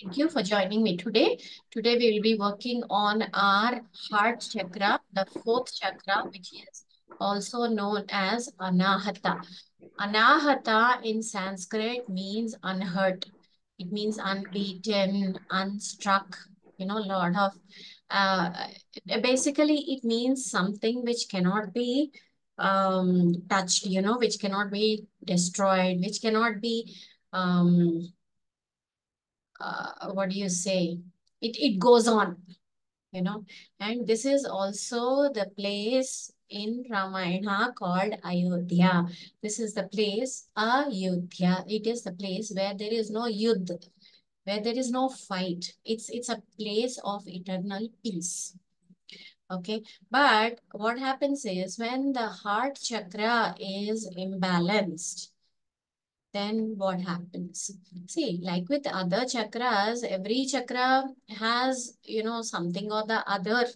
Thank you for joining me today. Today we will be working on our heart chakra, the fourth chakra, which is also known as Anahata. Anahata in Sanskrit means unhurt. It means unbeaten, unstruck, a lot of uh, basically it means something which cannot be touched, which cannot be destroyed, which cannot be um what do you say? It goes on, you know. And this is also the place in Ramayana called Ayodhya. This is the place, Ayodhya. It is the place where there is no yudh, where there is no fight. It's a place of eternal peace. Okay, but what happens is when the heart chakra is imbalanced, then what happens? See, like with other chakras, every chakra has, something or the other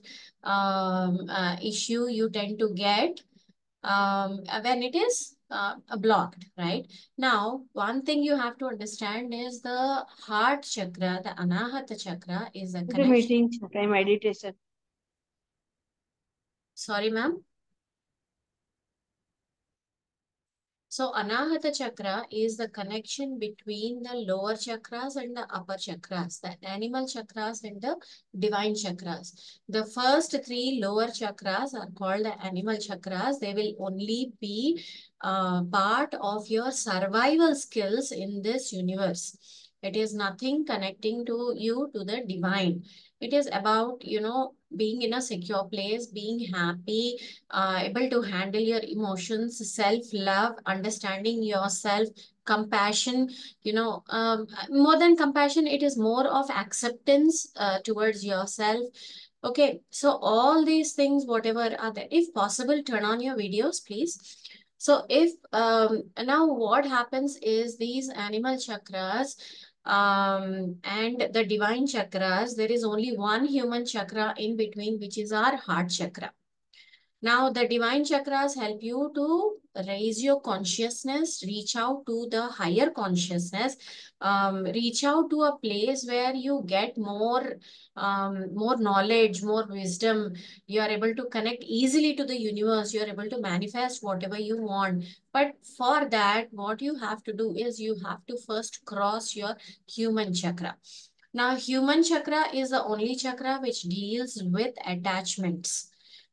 issue you tend to get when it is blocked, right? Now, one thing you have to understand is the heart chakra, the Anahata chakra is a The connection. meeting chakra meditation. Sorry, ma'am. So Anahata chakra is the connection between the lower chakras and the upper chakras, the animal chakras and the divine chakras. The first three lower chakras are called the animal chakras. They will only be part of your survival skills in this universe. It is nothing connecting to you to the divine. It is about, being in a secure place, being happy, able to handle your emotions, self-love, understanding yourself, compassion, more than compassion, it is more of acceptance towards yourself. Okay, so all these things, whatever are there, if possible, turn on your videos, please. So if now what happens is these animal chakras and the divine chakras, there is only one human chakra in between, which is our heart chakra. Now, the divine chakras help you to raise your consciousness, reach out to the higher consciousness, reach out to a place where you get more knowledge, more wisdom. You are able to connect easily to the universe. You are able to manifest whatever you want. But for that, what you have to do is you have to first cross your human chakra. Now, human chakra is the only chakra which deals with attachments.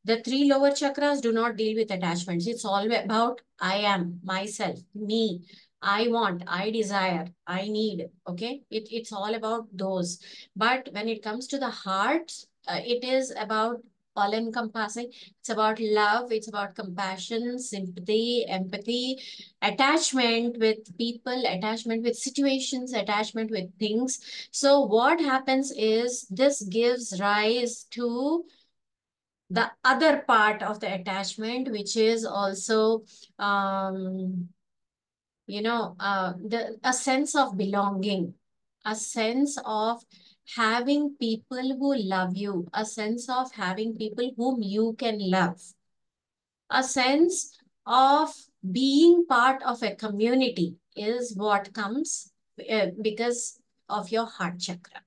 The three lower chakras do not deal with attachments. It's all about I am, myself, me, I want, I desire, I need. Okay. It's all about those. But when it comes to the heart, it is about all encompassing. It's about love. It's about compassion, sympathy, empathy, attachment with people, attachment with situations, attachment with things. So what happens is this gives rise to the other part of the attachment, which is also, um, a sense of belonging, a sense of having people who love you, a sense of having people whom you can love, a sense of being part of a community is what comes because of your heart chakra.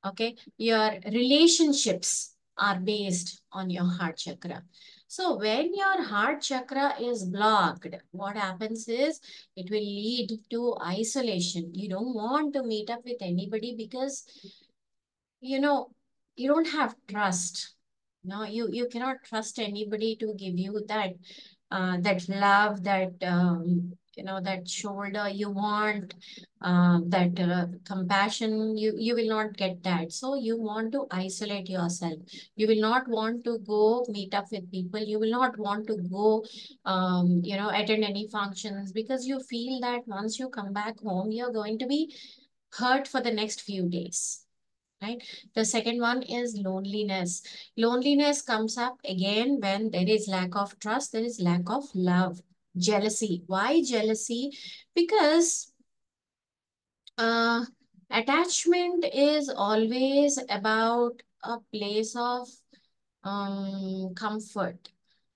Okay, your relationships are based on your heart chakra. So when your heart chakra is blocked, what happens is it will lead to isolation. You don't want to meet up with anybody because you know you don't have trust. No, you cannot trust anybody to give you that love, that shoulder you want, that compassion. You will not get that. So you want to isolate yourself. You will not want to go meet up with people. You will not want to go, attend any functions because you feel that once you come back home, you're going to be hurt for the next few days. Right. The second one is loneliness. Loneliness comes up again when there is lack of trust, there is lack of love, jealousy. Why jealousy? Because uh, attachment is always about a place of comfort.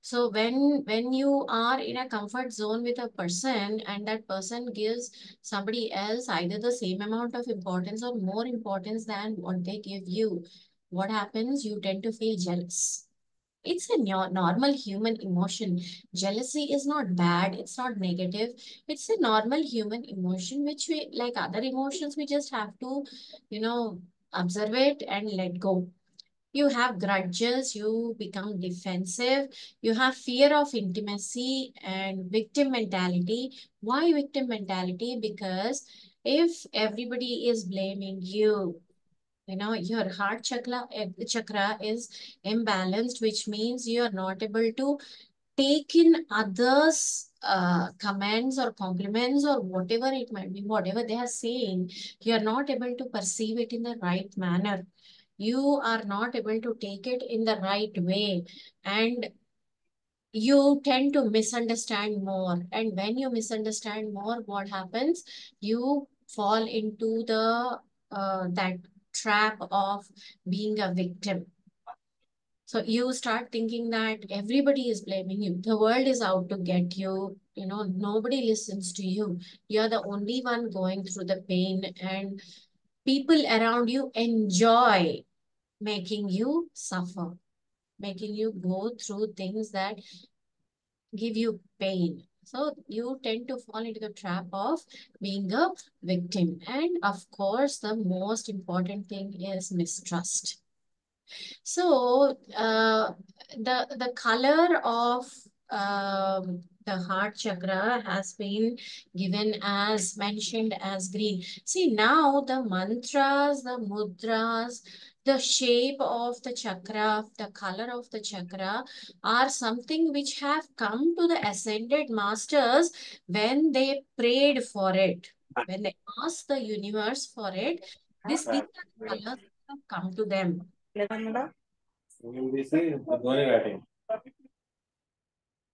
So when you are in a comfort zone with a person and that person gives somebody else either the same amount of importance or more importance than what they give you, what happens? You tend to feel jealous. It's a normal human emotion. Jealousy is not bad. It's not negative. It's a normal human emotion, which we, like other emotions, we just have to, you know, observe it and let go. You have grudges, you become defensive, you have fear of intimacy and victim mentality. Why victim mentality? Because if everybody is blaming you, your heart chakra is imbalanced, which means you are not able to take in others comments or compliments or whatever it might be, whatever they are saying, you are not able to perceive it in the right manner. You are not able to take it in the right way, and you tend to misunderstand more. And when you misunderstand more, what happens? You fall into the that trap of being a victim. So you start thinking that everybody is blaming you. The world is out to get you. Nobody listens to you. You're the only one going through the pain, and people around you enjoy making you suffer, making you go through things that give you pain. So you tend to fall into the trap of being a victim. And of course, the most important thing is mistrust. So the color of the heart chakra has been given as mentioned as green. See, now the mantras, the mudras, the shape of the chakra, the color of the chakra are something which have come to the ascended masters when they prayed for it. When they asked the universe for it, these are the colors that have come to them.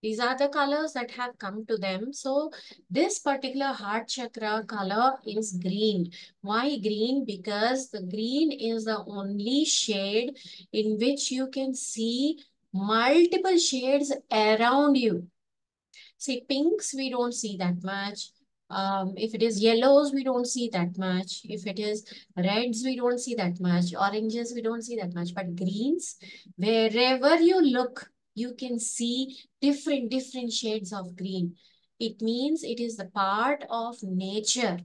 These are the colors that have come to them. So this particular heart chakra color is green. Why green? Because the green is the only shade in which you can see multiple shades around you. See, pinks, we don't see that much. If it is yellows, we don't see that much. If it is reds, we don't see that much. Oranges, we don't see that much. But greens, wherever you look, you can see different shades of green. It means it is the part of nature.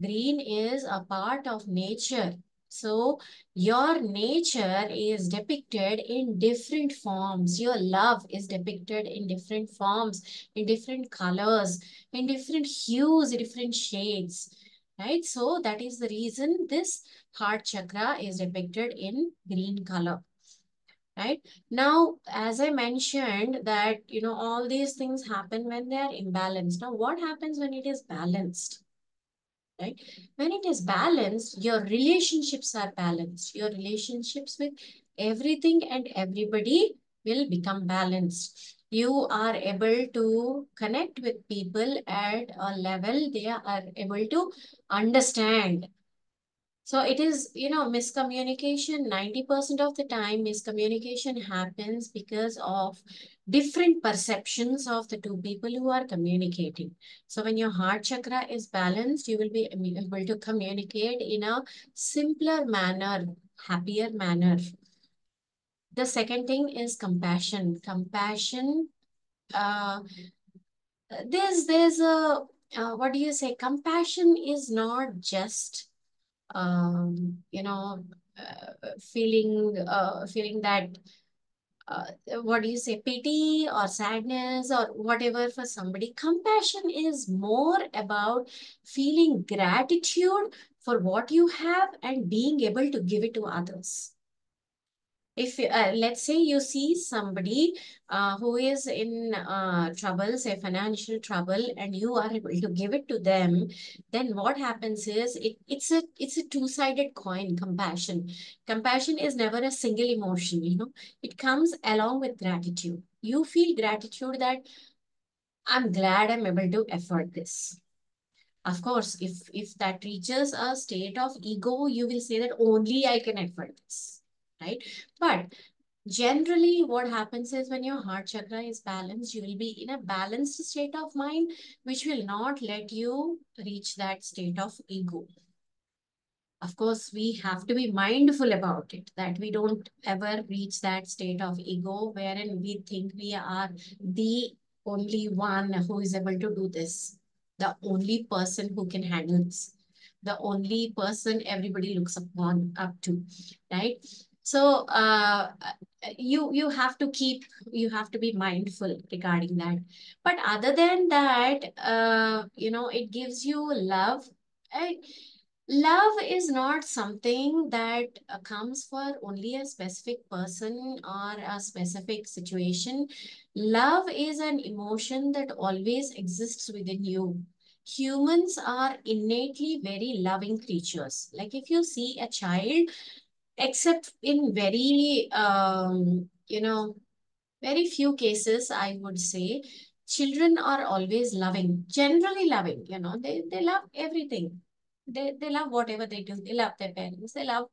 Green is a part of nature. So your nature is depicted in different forms. Your love is depicted in different forms, in different colors, in different hues, different shades. Right? So that is the reason this heart chakra is depicted in green color. Right? Now, as I mentioned that, all these things happen when they are imbalanced. Now, what happens when it is balanced? Right? When it is balanced, your relationships are balanced. Your relationships with everything and everybody will become balanced. You are able to connect with people at a level they are able to understand. So it is, miscommunication. 90% of the time, miscommunication happens because of different perceptions of the two people who are communicating. So when your heart chakra is balanced, you will be able to communicate in a simpler manner, happier manner. The second thing is compassion. Compassion, uh, there's a, what do you say? Compassion is not just feeling that what do you say, pity or sadness or whatever for somebody. Compassion is more about feeling gratitude for what you have and being able to give it to others. If let's say you see somebody who is in trouble, say financial trouble, and you are able to give it to them, then what happens is it's a two-sided coin. Compassion is never a single emotion. It comes along with gratitude. You feel gratitude that I'm glad I'm able to afford this. Of course, if that reaches a state of ego, you will say that only I can afford this, right? But Generally, what happens is when your heart chakra is balanced, you will be in a balanced state of mind, which will not let you reach that state of ego. Of course, we have to be mindful about it, that we don't ever reach that state of ego wherein we think we are the only one who is able to do this, the only person who can handle this, the only person everybody looks upon up to, right? So you have to keep, you have to be mindful regarding that. But other than that, it gives you love. I, Love is not something that comes for only a specific person or a specific situation. Love is an emotion that always exists within you. Humans are innately very loving creatures. Like if you see a child, except in very few cases, I would say, children are always loving, generally loving. They love everything. They love whatever they do. They love their parents. They love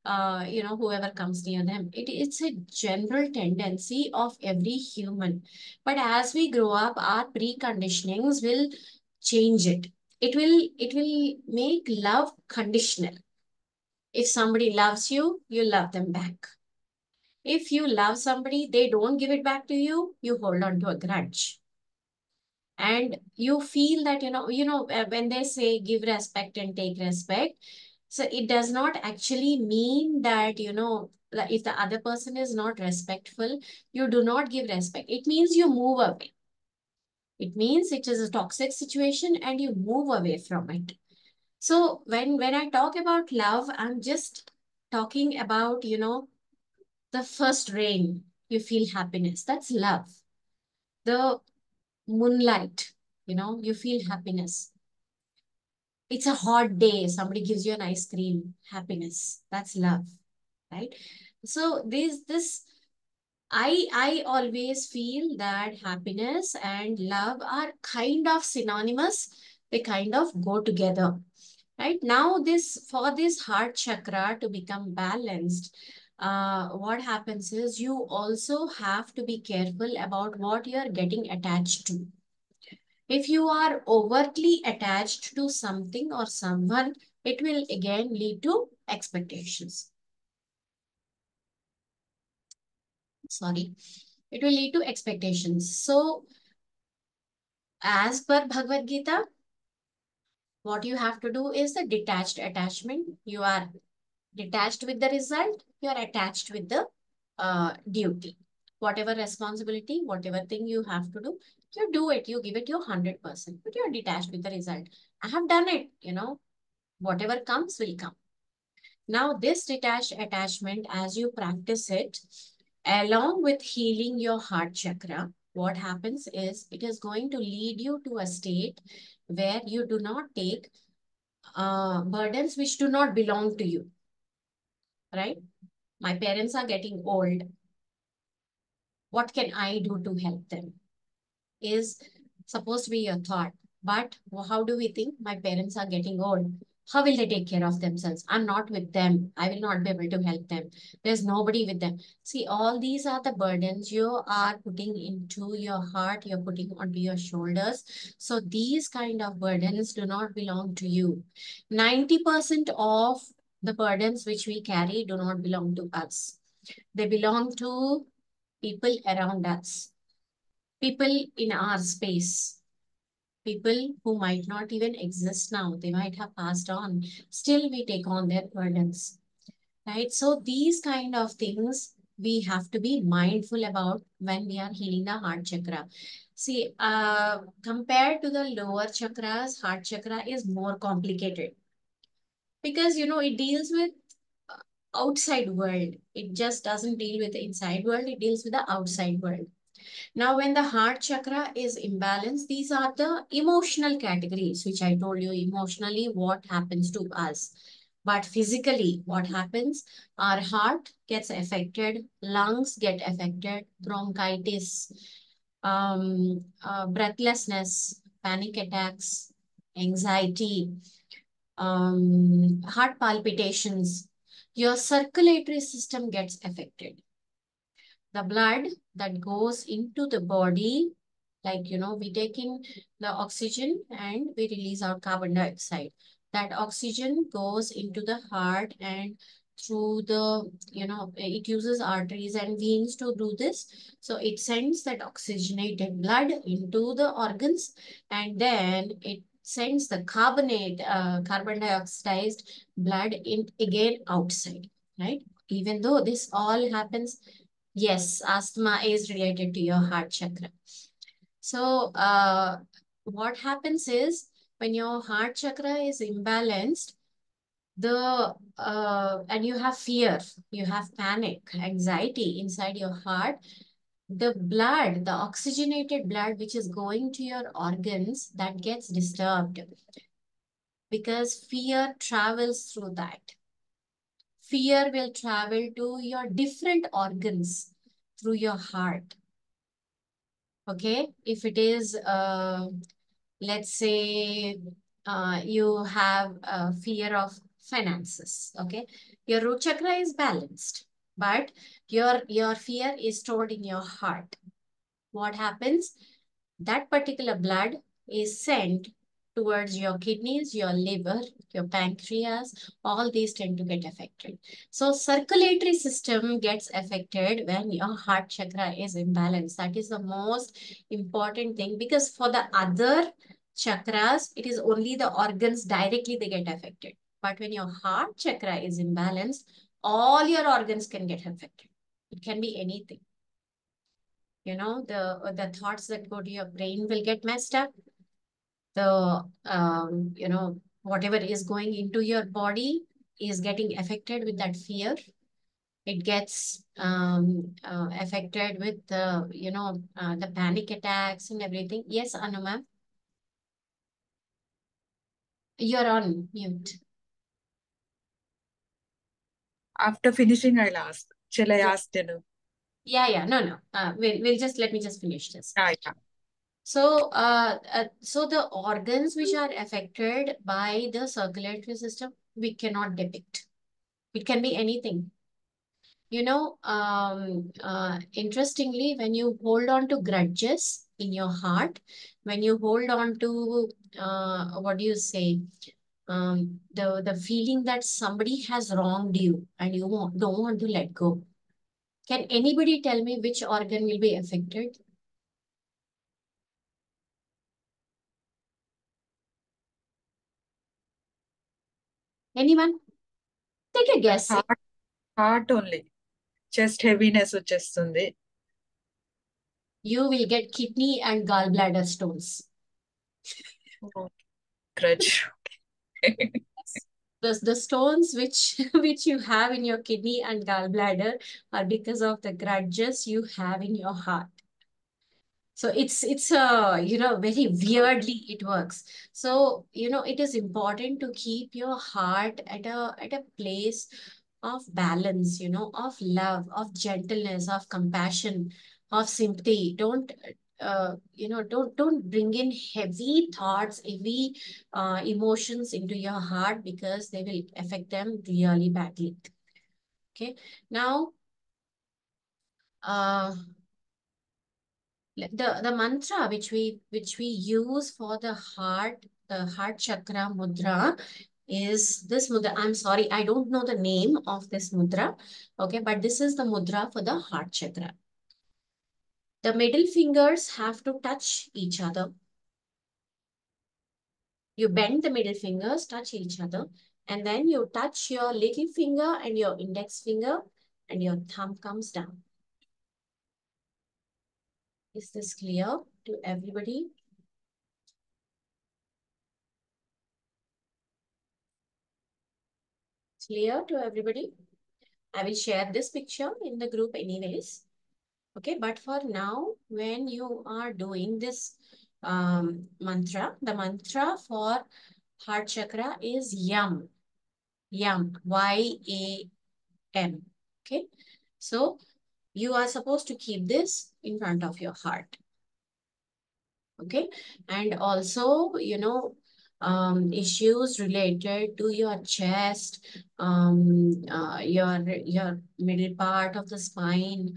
whoever comes near them. It's a general tendency of every human. But as we grow up, our preconditionings will change it. It will make love conditional. If somebody loves you, you love them back. If you love somebody, they don't give it back to you, you hold on to a grudge. And you feel that, when they say give respect and take respect, so it does not actually mean that, like if the other person is not respectful, you do not give respect. It means you move away. It means it is a toxic situation and you move away from it. So when I talk about love, I'm just talking about, the first rain, you feel happiness. That's love. The moonlight, you feel happiness. It's a hot day, somebody gives you an ice cream, happiness. That's love, right? So this I always feel that happiness and love are kind of synonymous. They kind of go together. Right now, for this heart chakra to become balanced, what happens is you also have to be careful about what you are getting attached to. If you are overtly attached to something or someone, it will again lead to expectations. Sorry, it will lead to expectations. So, as per Bhagavad Gita, what you have to do is the detached attachment. You are detached with the result, you are attached with the duty. Whatever responsibility, whatever thing you have to do, you do it, you give it your 100%, but you're detached with the result. I have done it, whatever comes will come. Now, this detached attachment, as you practice it, along with healing your heart chakra, what happens is it is going to lead you to a state where you do not take burdens which do not belong to you, right? My parents are getting old. What can I do to help them? Is supposed to be your thought. But how do we think? My parents are getting old. How will they take care of themselves? I'm not with them. I will not be able to help them. There's nobody with them. See, all these are the burdens you are putting into your heart, you're putting onto your shoulders. So these kind of burdens do not belong to you. 90% of the burdens which we carry do not belong to us. They belong to people around us, people in our space, people who might not even exist now. They might have passed on. Still, we take on their burdens, right? So these kind of things we have to be mindful about when we are healing the heart chakra. See, compared to the lower chakras, heart chakra is more complicated because it deals with uh, outside world. It just doesn't deal with the inside world. It deals with the outside world. Now, when the heart chakra is imbalanced, these are the emotional categories, which I told you emotionally what happens to us. But physically, what happens? Our heart gets affected, lungs get affected, bronchitis, breathlessness, panic attacks, anxiety, heart palpitations. Your circulatory system gets affected. The blood that goes into the body, like, we take in the oxygen and we release our carbon dioxide. That oxygen goes into the heart and through the, it uses arteries and veins to do this. So it sends that oxygenated blood into the organs, and then it sends the carbon dioxide blood in again outside, right? Even though this all happens, yes, asthma is related to your heart chakra. So, what happens is when your heart chakra is imbalanced, and you have fear, you have panic, anxiety inside your heart, the blood, the oxygenated blood which is going to your organs, that gets disturbed because fear travels through that. Fear will travel to your different organs through your heart. Okay, if it is, let's say, you have a fear of finances. Okay, your root chakra is balanced, but your fear is stored in your heart. What happens? That particular blood is sent towards your kidneys, your liver, your pancreas. All these tend to get affected. So circulatory system gets affected when your heart chakra is imbalanced. That is the most important thing, because for the other chakras, it is only the organs directly they get affected. But when your heart chakra is imbalanced, all your organs can get affected. It can be anything. The thoughts that go to your brain will get messed up. The whatever is going into your body is getting affected with that fear. It gets affected with the panic attacks and everything. Yes, Anuma, you're on mute. After finishing, I'll ask. Shall I Yeah. ask Danu? Yeah. No. Let me just finish this. Yeah. So the organs which are affected by the circulatory system, we cannot depict. It can be anything. Interestingly, when you hold on to grudges in your heart, when you hold on to, what do you say, the feeling that somebody has wronged you and you don't want to let go. Can anybody tell me which organ will be affected? Anyone? Take a guess. Heart only. Chest heaviness వచ్చేస్తుంది. You will get kidney and gallbladder stones. Grudge. The stones which which you have in your kidney and gallbladder are because of the grudges you have in your heart. So it's very weirdly it works. So it is important to keep your heart at a place of balance, of love, of gentleness, of compassion, of sympathy. Don't bring in heavy thoughts, heavy emotions into your heart, because they will affect them really badly. Okay, now the mantra which we use for the heart chakra mudra is this mudra. I'm sorry, I don't know the name of this mudra. Okay, but this is the mudra for the heart chakra. The middle fingers have to touch each other. You bend the middle fingers, touch each other, and then you touch your little finger and your index finger, and your thumb comes down. Is this clear to everybody? Clear to everybody? I will share this picture in the group anyways. Okay, but for now, when you are doing this mantra, the mantra for heart chakra is YAM. YAM. Y-A-M. Okay, so you are supposed to keep this in front of your heart. Okay, and also, issues related to your chest, your middle part of the spine,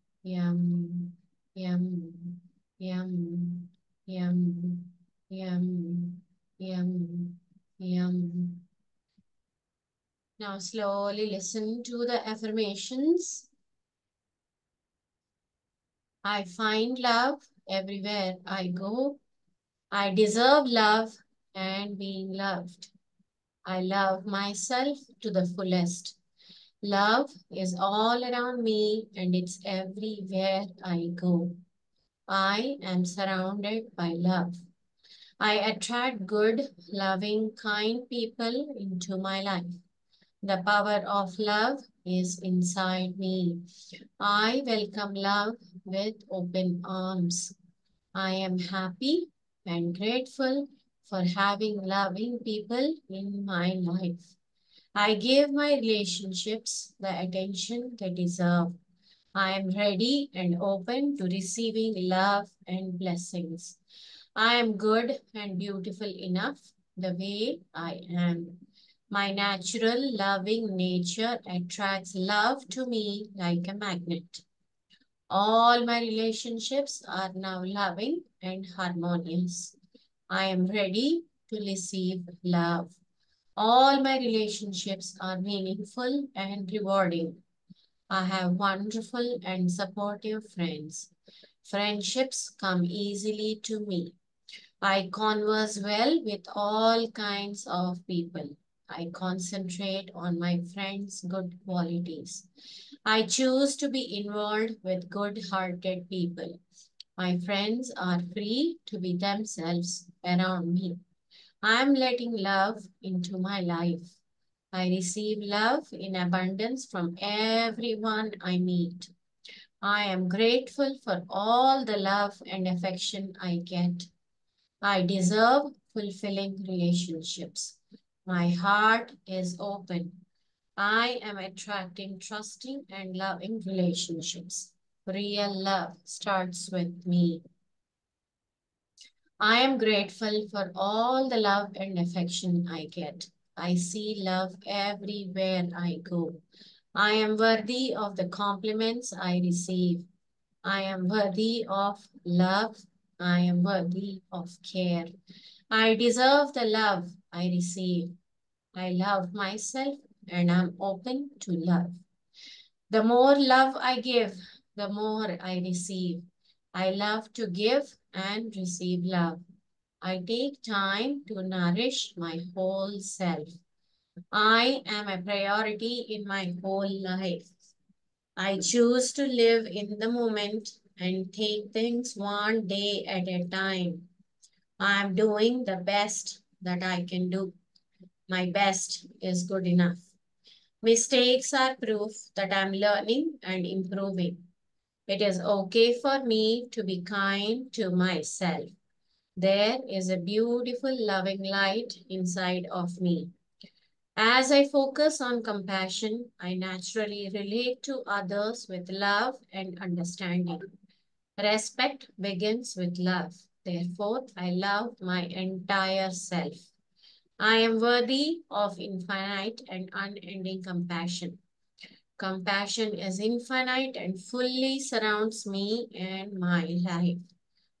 Yum, yum, yum, yum, yum, yum, yum. Now slowly listen to the affirmations. I find love everywhere I go. I deserve love and being loved. I love myself to the fullest. Love is all around me and it's everywhere I go. I am surrounded by love. I attract good, loving, kind people into my life. The power of love is inside me. I welcome love with open arms. I am happy and grateful for having loving people in my life. I give my relationships the attention they deserve. I am ready and open to receiving love and blessings. I am good and beautiful enough the way I am. My natural loving nature attracts love to me like a magnet. All my relationships are now loving and harmonious. I am ready to receive love. All my relationships are meaningful and rewarding. I have wonderful and supportive friends. Friendships come easily to me. I converse well with all kinds of people. I concentrate on my friends' good qualities. I choose to be involved with good-hearted people. My friends are free to be themselves around me. I am letting love into my life. I receive love in abundance from everyone I meet. I am grateful for all the love and affection I get. I deserve fulfilling relationships. My heart is open. I am attracting trusting and loving relationships. Real love starts with me. I am grateful for all the love and affection I get. I see love everywhere I go. I am worthy of the compliments I receive. I am worthy of love. I am worthy of care. I deserve the love I receive. I love myself and I'm open to love. The more love I give, the more I receive. I love to give and receive love. I take time to nourish my whole self. I am a priority in my whole life. I choose to live in the moment and take things one day at a time. I am doing the best that I can do. My best is good enough. Mistakes are proof that I'm learning and improving. It is okay for me to be kind to myself. There is a beautiful, loving light inside of me. As I focus on compassion, I naturally relate to others with love and understanding. Respect begins with love. Therefore, I love my entire self. I am worthy of infinite and unending compassion. Compassion is infinite and fully surrounds me and my life.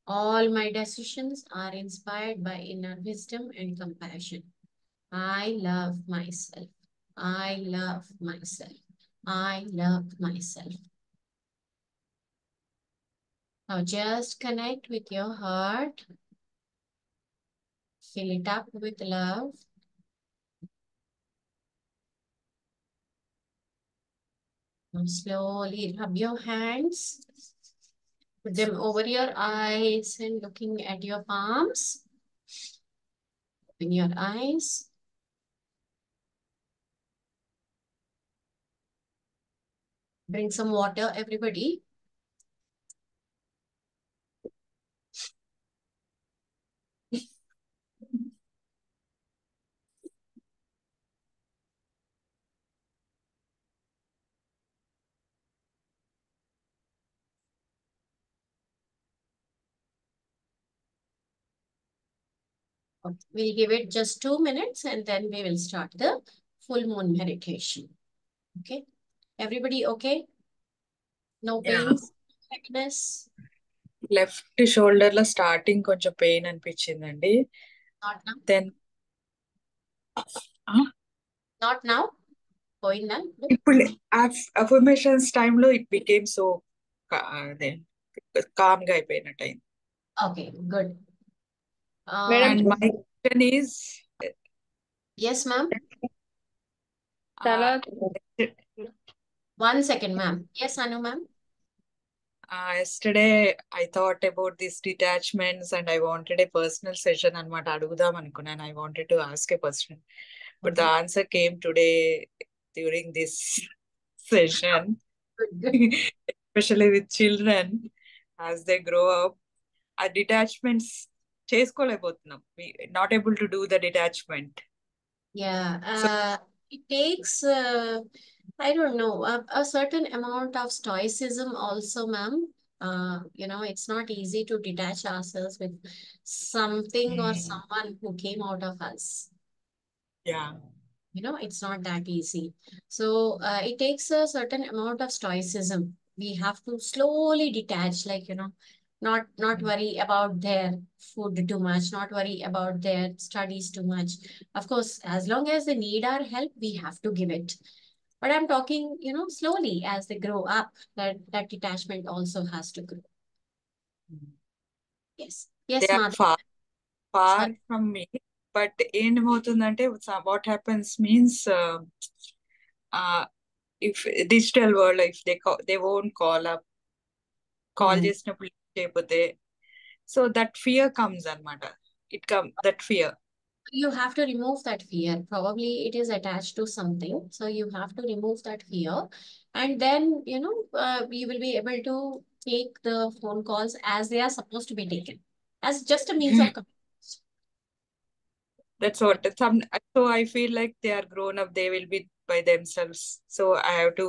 All my decisions are inspired by inner wisdom and compassion. I love myself. I love myself. I love myself. Now just connect with your heart. Fill it up with love. Now slowly rub your hands. Put them over your eyes and looking at your palms. Open your eyes. Bring some water, everybody. We'll give it just 2 minutes and then we will start the full moon meditation. Okay. Everybody okay? No Yeah. pains? heaviness? Left shoulder లో starting కొంచెం pain అనిపించిందండి. Not now. Then Not now. పోయిందా ఇప్పుడు? ఇప్పుడు affirmations టైంలో it became so calm గా అయిపోయినట్టు అయింది. Okay, good. Madam, and my question is Yes, ma'am. Tala, 1 second, ma'am. Yes, Anu, ma'am. yesterday I thought about these detachments and I wanted a personal session అనమాట అడుగుదాం అనుకున్నాను. I wanted to ask a question, but the answer came today during this session. Good, good. Especially with children as they grow up, ఆ detachments చేసుకోలేకపోతున్నాం. We not able to do the detachment. Yeah, So it takes, I don't know, a certain amount of stoicism also, ma'am. It's not easy to detach ourselves with something or someone who came out of us. yeah, It's not that easy. So it takes a certain amount of stoicism. We have to slowly detach, like, not worry about their food too much, not worry about their studies too much. Of course, as long as they need our help, we have to give it. But I'm talking, slowly as they grow up, that detachment also has to grow. Yes. Yes, they are Madhu. far Sorry. from me. But ఏమవుతుందంటే what happens means if digital world, if they won't call up, call Hmm. చేసినప్పుడు చేయకపోతే, so that fear comes అన్నమాట. That fear. You have to remove that fear. Probably it is attached to something. So you have to remove that fear. And then, you will be able to take the phone calls as they are supposed to be taken, as just a means of communication. That's what so I feel like they are grown up, they will be by themselves. So I have to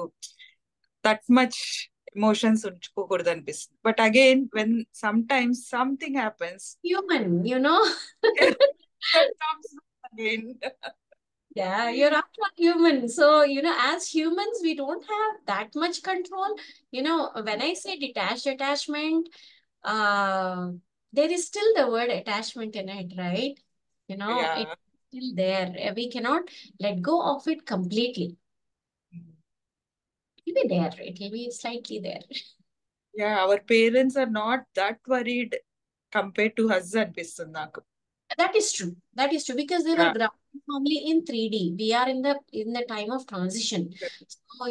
that much emotions ఉంచుకోకూడదు అనిపిస్తుంది. But again, when sometimes something happens, Human, that comes again. Yeah, you're after human. So, as humans, we don't have that much control. When I say detached attachment, there is still the word attachment in it, right? Yeah. It's still there. We cannot let go of it completely. It will be there. It will be slightly there. Yeah, our parents are not that worried compared to us అనిపిస్తుంది నాకు. That is true. That is true because they were Yeah. grounded firmly in 3D. We are in the time of transition. So,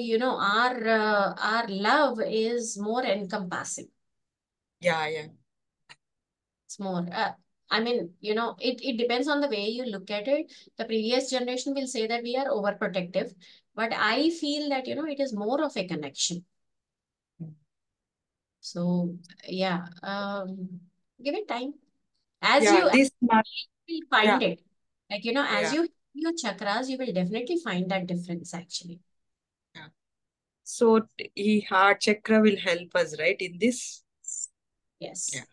our love is more encompassing. Yeah, yeah. It's more. It depends on the way you look at it. The previous generation will say that we are overprotective, but I feel that, it is more of a connection. So, yeah, give it time. As Yeah, you this will find yeah, it. Like, as yeah, you your chakras, you will definitely find that difference actually. yeah. So ఈ heart chakra will help us, right, in this? Yes. Yeah.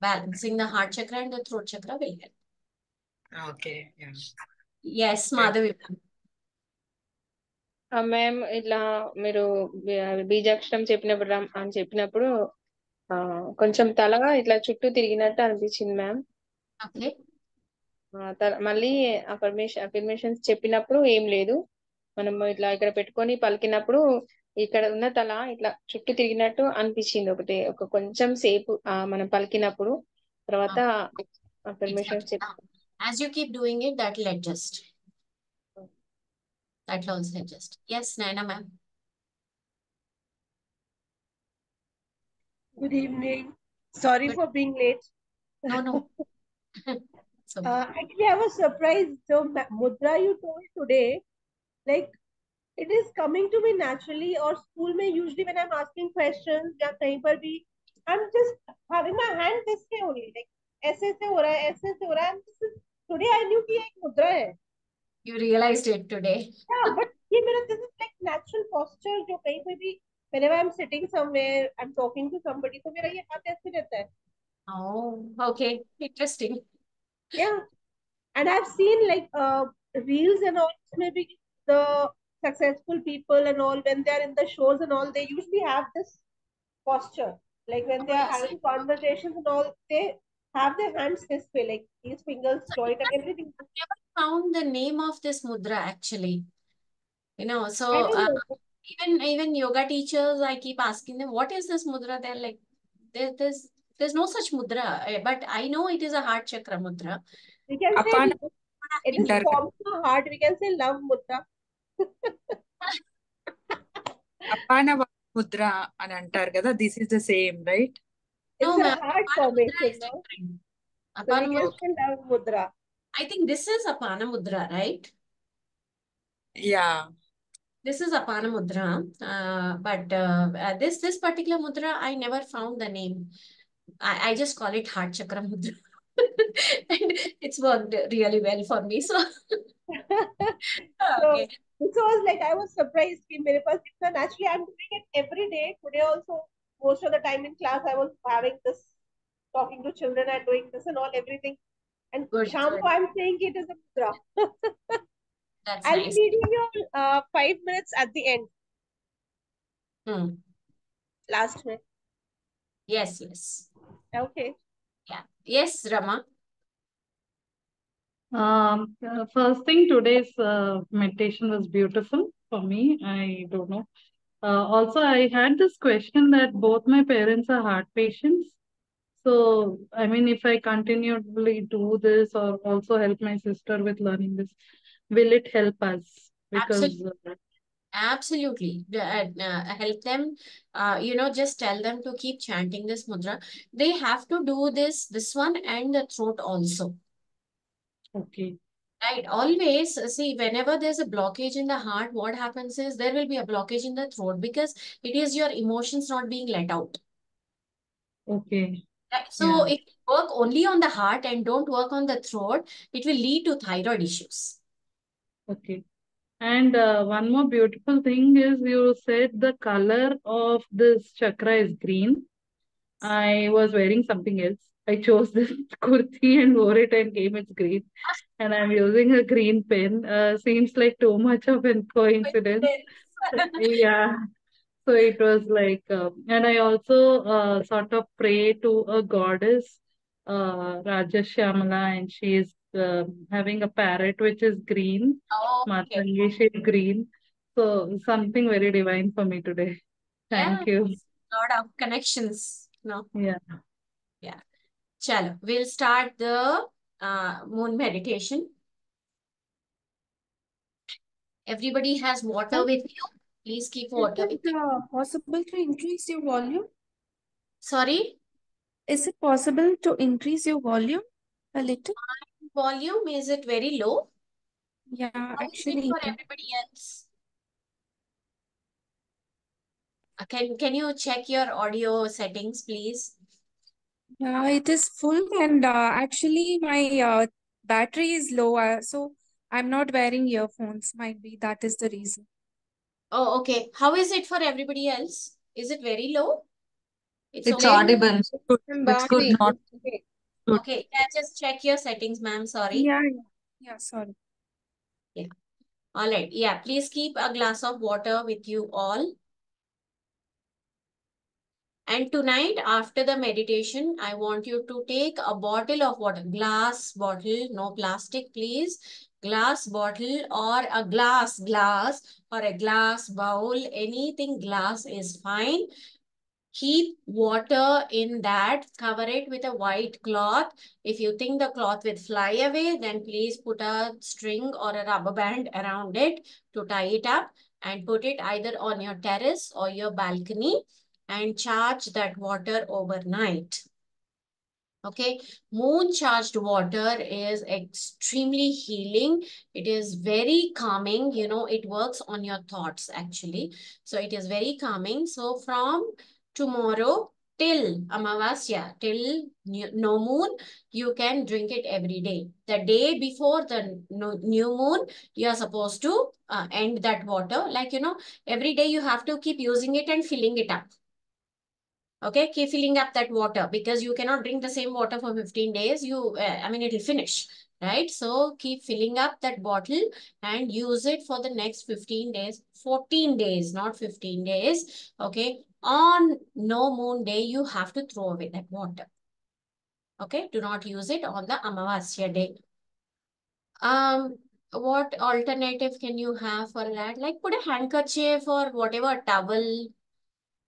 Balancing the heart chakra and the throat chakra will help. Okay, yeah. Yes, Madhavi. Ma'am ఇట్లా మీరు బీజాక్షరం చెప్పినప్పుడు కొంచెం తల ఇట్లా చుట్టూ తిరిగినట్టు అనిపించింది మ్యామ్. Okay. మళ్ళీ అఫర్మేషన్స్ చెప్పినప్పుడు ఏం లేదు, మనం ఇట్లా ఇక్కడ పెట్టుకొని పలికినప్పుడు ఇక్కడ ఉన్న తల ఇట్లా చుట్టూ తిరిగినట్టు అనిపించింది ఒక కొంచెం సేపు మనం పలికినప్పుడు. తర్వాత affirmations Exactly. As you keep doing it, that will adjust. That will also adjust. Yes, Naina ma'am. Good evening. Sorry Good. for being late. No. So, Actually, I was surprised. So, mudra you told today, like it is coming to me naturally. Or school mein usually when I'm asking questions, या कहीं पर भी, I'm just having my hand this way only, like ऐसे से हो रहा है, ऐसे से हो रहा है. Today I knew कि ये एक मुद्रा है. you realized it today. Yeah, but ये मेरा this is like natural posture जो कहीं पे भी whenever I'm sitting somewhere, I'm talking to somebody, तो मेरा ये हाथ ऐसे रहता है. Oh, okay. Interesting. Yeah. And I've seen like reels and all, maybe the successful people and all, when they're in the shows and all, they usually have this posture. Like when Oh, they are yes. having conversations and all, they have their hands this way, like these fingers joint and everything. Never found the name of this mudra actually. I So don't know. even yoga teachers, I keep asking them, what is this mudra? They're like, there's no such mudra. But I know it is a heart chakra mudra. We can say అపాన it is అంటారు కదా, formed from a heart. We can say love mudra. అపాన ముద్ర అని అంటారు కదా, this is the same right. No, It's a ma'am. heart Apana mudra formation, is no? different. So Apana we mudra. can say love mudra. I think this is Apana mudra, right? Yeah This is Apana mudra. But this particular mudra, I never found the name. I just call it heart chakra mudra. And it's worked really well for me. So, So okay. this was like I was surprised कि मेरे पास इतना naturally I'm doing it every day. Today also most of the time in class I was having this talking to children and doing this and all everything. And Good, Sham good. ko I'm saying it is a mudra. That's I'll be nice. needing your 5 minutes at the end. Hmm. Last minute. Yes, yes. Okay. Yeah. Yes, Rama. First thing, today's meditation was beautiful for me. I don't know. Also, I had this question that both my parents are heart patients. So, I mean, if I continually do this or also help my sister with learning this, will it help us? Because Absolutely. Absolutely. Help them, just tell them to keep chanting this mudra. They have to do this one and the throat also. okay, Right. Always see, whenever there's a blockage in the heart, what happens is there will be a blockage in the throat because it is your emotions not being let out. okay, Right. So yeah, if you work only on the heart and don't work on the throat, it will lead to thyroid issues. okay. And one more beautiful thing is you said the color of this chakra is green. I was wearing something else. I chose this kurti and wore it and came it's green. And I'm using a green pen. Seems like too much of a coincidence. Yeah. So it was like, and I also sort of pray to a goddess, Rajashyamala, and she is having a parrot which is green, Okay. Matangi, she is green. So something very divine for me today. Yeah. Thank you. Lot of connections. No. Yeah. Yeah. Chalo. We'll start the moon meditation. Everybody has water with you. Please keep water Is with it you. possible to increase your volume? Sorry, Is it possible to increase your volume a little? volume, is it very low? Yeah, How is it actually, for everybody else? Can you check your audio settings, please? yeah, it is full, and actually my battery is low, so I'm not wearing earphones. Might be that is the reason. Oh, okay. How is it for everybody else? Is it very low? It's It's okay. audible. It's good, Bali. not Okay. good. Okay, yeah, just check your settings, ma'am. Sorry. Yeah, yeah, sorry. Yeah. All right. Yeah, please keep a glass of water with you all. And tonight, after the meditation, I want you to take a bottle of water, glass bottle, no plastic, please. Glass bottle or a glass or a glass bowl, anything glass is fine. Keep water in that, cover it with a white cloth. If you think the cloth will fly away, then please put a string or a rubber band around it to tie it up and put it either on your terrace or your balcony and charge that water overnight. Okay, moon charged water is extremely healing. It is very calming. It works on your thoughts actually. So it is very calming. So from tomorrow till Amavasya, till no moon, you can drink it every day. The day before the new moon, you are supposed to end that water. Like, every day you have to keep using it and filling it up. Okay, keep filling up that water because you cannot drink the same water for 15 days. It'll finish, right? So keep filling up that bottle and use it for the next 15 days, 14 days, not 15 days. Okay, On no moon day, you have to throw away that water. Okay, do not use it on the Amavasya day. What alternative can you have for that? Like put a handkerchief or whatever, towel,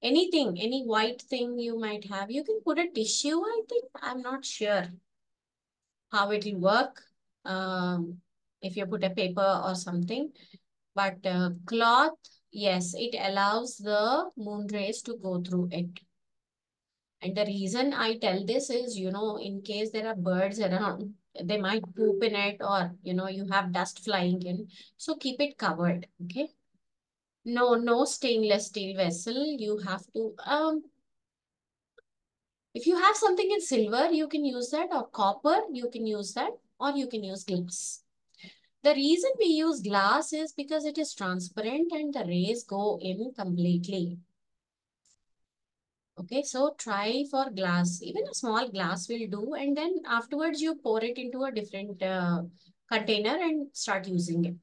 anything, any white thing you might have. You can put a tissue, I think. I'm not sure how it will work. If you put a paper or something. But cloth, yes, it allows the moon rays to go through it. And the reason I tell this is, in case there are birds around, they might poop in it or, you have dust flying in. So keep it covered, okay? No stainless steel vessel. You have to, if you have something in silver, you can use that, or copper, you can use that, or you can use glass. The reason we use glass is because it is transparent and the rays go in completely. Okay, so try for glass. Even a small glass will do. And then afterwards, you pour it into a different container and start using it.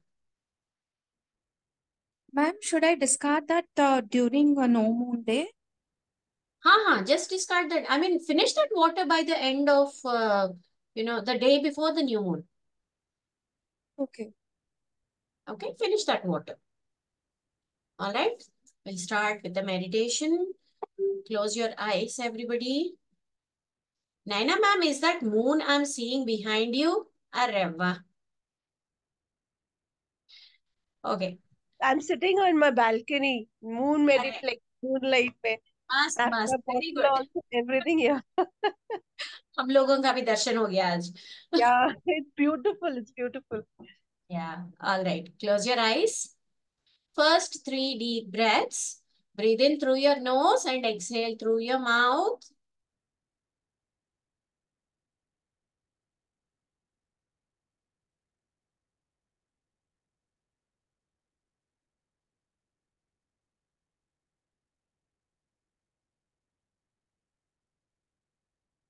Ma'am, should I discard that during a no moon day? Just discard that. I mean, finish that water by the end of, the day before the new moon. Okay. Okay, finish that water. All right, we'll start with the meditation. Close your eyes, everybody. Naina ma'am, is that moon I'm seeing behind you? Areva. Okay. I'm sitting on my balcony. Moon Arre. like moonlight पे. Mast, I have mast. my Very bottle good. also, everything here. हम लोगों का भी दर्शन हो गया आज. Yeah, it's beautiful. It's beautiful. Yeah. All right. Close your eyes. First 3 deep breaths. Breathe in through your nose and exhale through your mouth.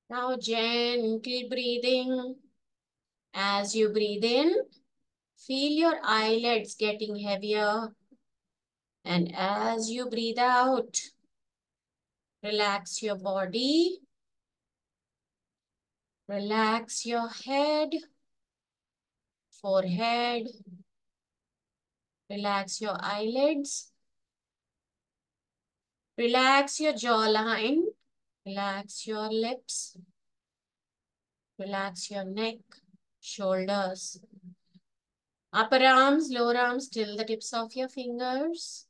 Now gentle breathing. As you breathe in, feel your eyelids getting heavier. And as you breathe out, relax your body. Relax your head, forehead. Relax your eyelids. Relax your jawline. Relax your lips. Relax your neck, shoulders. Upper arms, lower arms till the tips of your fingers.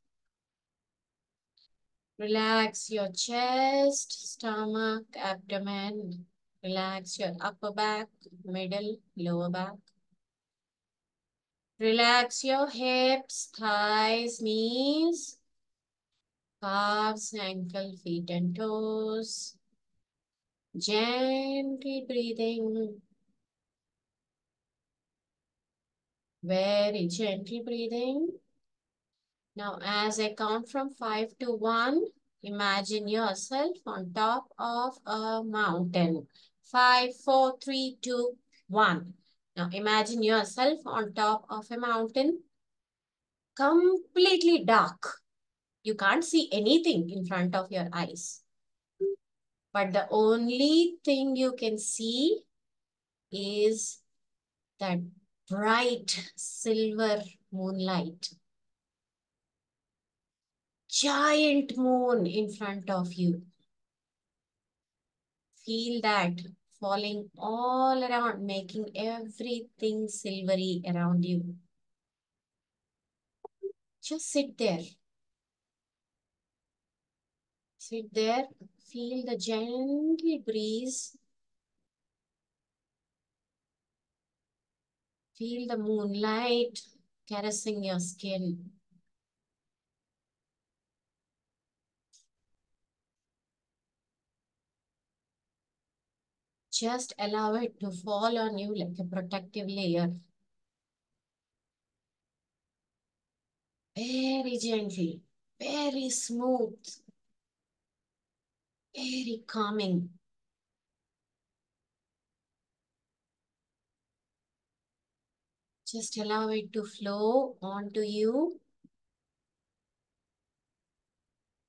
Relax your chest, stomach, abdomen. Relax your upper back, middle, lower back. Relax your hips, thighs, knees, calves, ankle, feet, and toes. Gently breathing. Very gently breathing. Now, as I count from 5 to 1, imagine yourself on top of a mountain. 5, 4, 3, 2, 1. Now, imagine yourself on top of a mountain, completely dark. You can't see anything in front of your eyes. But the only thing you can see is that bright silver moonlight. Giant moon in front of you. Feel that falling all around, making everything silvery around you. Just sit there. Sit there. Feel the gentle breeze. Feel the moonlight caressing your skin. Just allow it to fall on you like a protective layer. Very gently, very smooth, very calming. Just allow it to flow onto you.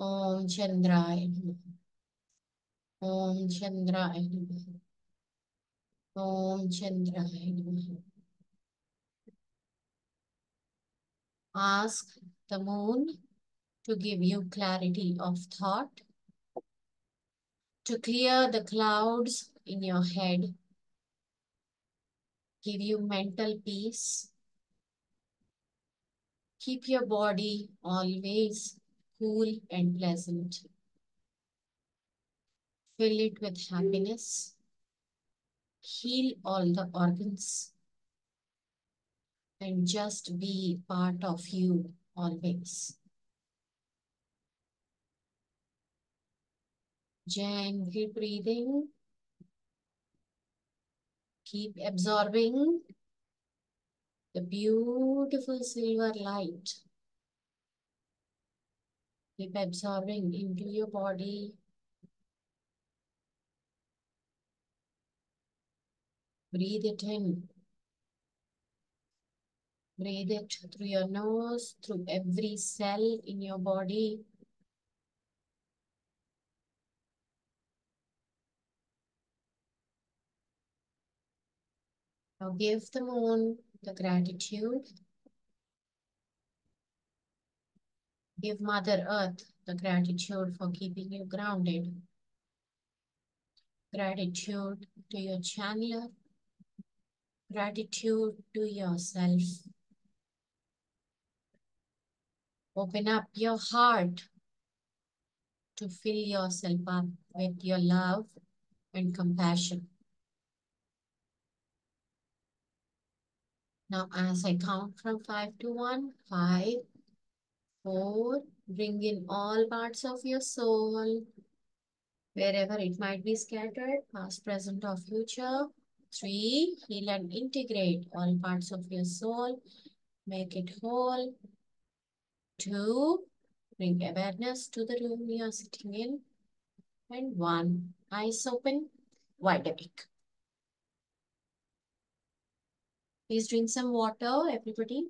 Om Chandraya Namaha. Om Chandraya Namaha. Om Chandraya Namaha. Ask the moon to give you clarity of thought, to clear the clouds in your head, give you mental peace. Keep your body always cool and pleasant. Fill it with happiness. Heal all the organs. And just be part of you always. Gently breathing. Keep absorbing the beautiful silver light. Keep absorbing into your body. Breathe it in. Breathe it through your nose, through every cell in your body. Now give the moon the gratitude. Give Mother Earth the gratitude for keeping you grounded. Gratitude to your channeler. Gratitude to yourself. Open up your heart to fill yourself up with your love and compassion. Now, as I count from 5 to 1, 5, 4, bring in all parts of your soul, wherever it might be scattered, past, present, or future. 3, heal and integrate all parts of your soul, make it whole. 2, bring awareness to the room you are sitting in. And 1, eyes open, wide awake. Please drink some water, everybody.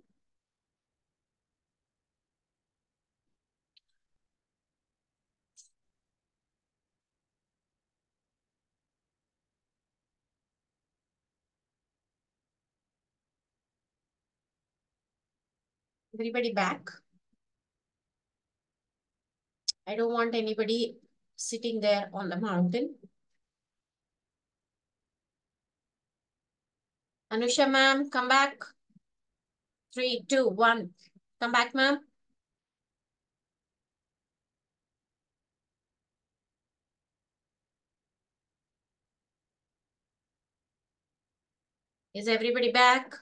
Everybody back. I don't want anybody sitting there on the mountain. Anusha ma'am, come back. 3, 2, 1. Come back, ma'am. Is everybody back?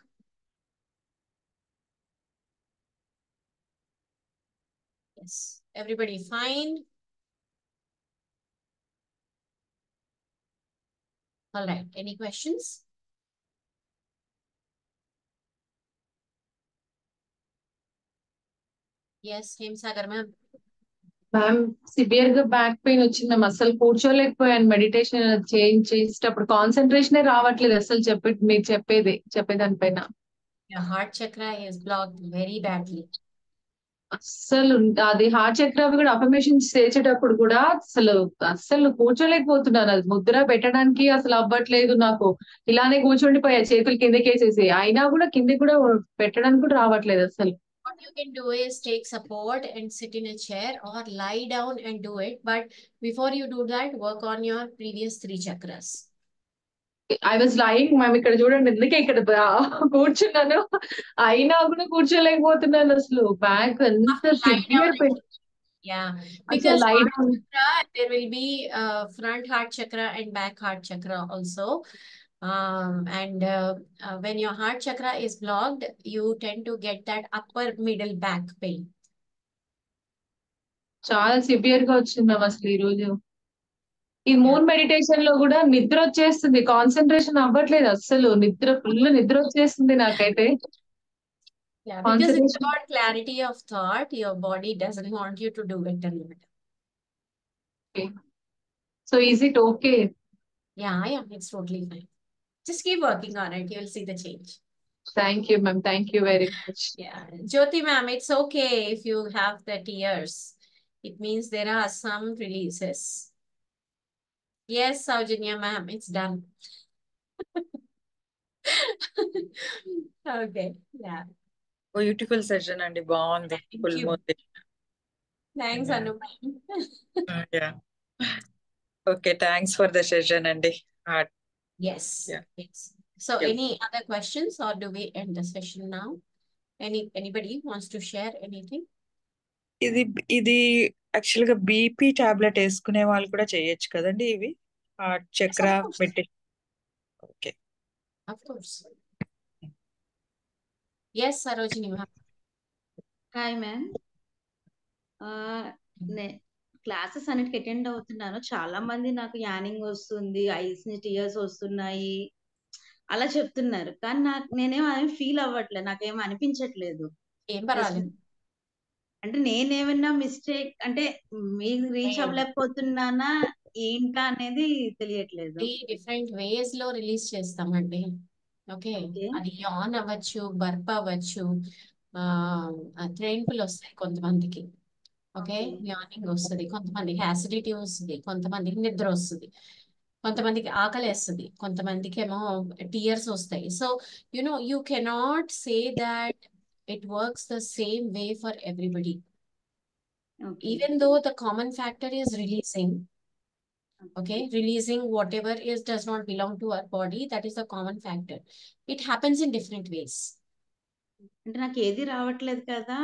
Yes. Everybody fine? All right. Any questions? Yes, Hemsagar ma'am. Ma'am severe గా back pain వచ్చింది ma'am. అసలు కూర్చోలేకపోయాను. Meditation చేసేటప్పుడు concentration రావట్లేదు అసలు. మీరు చెప్పేదానిపైన Your heart chakra is blocked very badly. అస్సలు అది heart చక్ర కూడా అఫర్మేషన్స్ చేసేటప్పుడు కూడా అస్సలు కూర్చోలేకపోతున్నాను. అది ముద్ర పెట్టడానికి అసలు అవ్వట్లేదు నాకు. ఇలానే కూర్చోండిపోయా చేతులు కిందకేసేసి, అయినా కూడా కిందకి కూడా పెట్టడానికి కూడా రావట్లేదు అసలు. What you can do is take support and sit in a chair or lie down and do it. But before you do that, work on your previous 3 chakras. I was lying ma'am. ఇక్కడ చూడండి, ఎందుకే ఇక్కడ కూర్చున్నాను, అయినా కూడా కూర్చోలేకపోతున్నాను అసలు. Back ఎంత severe pain. Yeah, because heart chakra, there will be front heart chakra and back heart chakra also. When your heart chakra is blocked, you tend to get that upper middle back pain. చాలా severe గా వచ్చింది ma'am అసలు ఈ రోజు. ఈ moon meditation లో కూడా నిద్ర వచ్చేస్తుంది, కాన్సన్ట్రేషన్ అవ్వట్లేదు అస్సలు. ఫుల్ నిద్ర వచ్చేస్తుంది నాకైతే. Yeah, because it's about clarity of thought. Your body doesn't want you to do it anymore. Okay. So is it okay? Yeah, it's totally fine. Just keep working on it. You'll see the change. Thank you, ma'am. Thank you very much. Yeah, Jyoti ma'am, it's okay if you have the tears. It means there are some releases. Yes, Saujanya ma'am, it's done. Okay, yeah. Beautiful session అండి, బాగుంది. Thank full you. Moon. Thanks, Yeah. Anu. Yeah. Okay, thanks for the session అండి. Yes, Yeah. yes. So Yeah. any other questions or do we end the session now? Anybody wants to share anything? ఇది actual గా BP tablet వేసుకునే వాళ్ళు కూడా చేయొచ్చు కదండి ఇవి, heart Yes, చక్ర of course. Meditation. Okay. Of course. Yes, Sarojini ma'am. Hi ma'am. Classes అన్నిటికి అటెండ్ అవుతున్నాను. చాలా మంది నాకు యానింగ్ వస్తుంది, ఐస్ ని టీయర్స్ వస్తున్నాయి అలా చెప్తున్నారు. కానీ నేనేం ఫీల్ అవ్వట్లేదు, నాకేం అనిపించట్లేదు. ఏం పర్వాలేదు. అంటే నేనేమన్నా మిస్టేక్ అంటే మీకు రీచ్ లేదు. అవ్వలేకపోతున్నానా ఏంటా అనేది తెలియట్లేదు. డిఫరెంట్ వేస్ లో రిలీజ్ చేస్తామండి. ఓకే, ఓకే అది యాన్ అవ్వచ్చు, బర్ప్ అవ్వచ్చు, ట్రైన్పులు వస్తాయి కొంతమందికి. ఓకే, ఓకే యానింగ్ వస్తుంది, కొంతమందికి యాసిడిటీ వస్తుంది, కొంతమందికి నిద్ర వస్తుంది, కొంతమందికి ఆకలి వేస్తుంది, కొంతమందికి ఏమో టీయర్స్ వస్తాయి. So you cannot say that it works the same way for everybody. Okay Even though the common factor is releasing, okay, releasing whatever does not belong to our body, that is the common factor. It happens in different ways. అంటే నాకు ఏది రావట్లేదు కదా,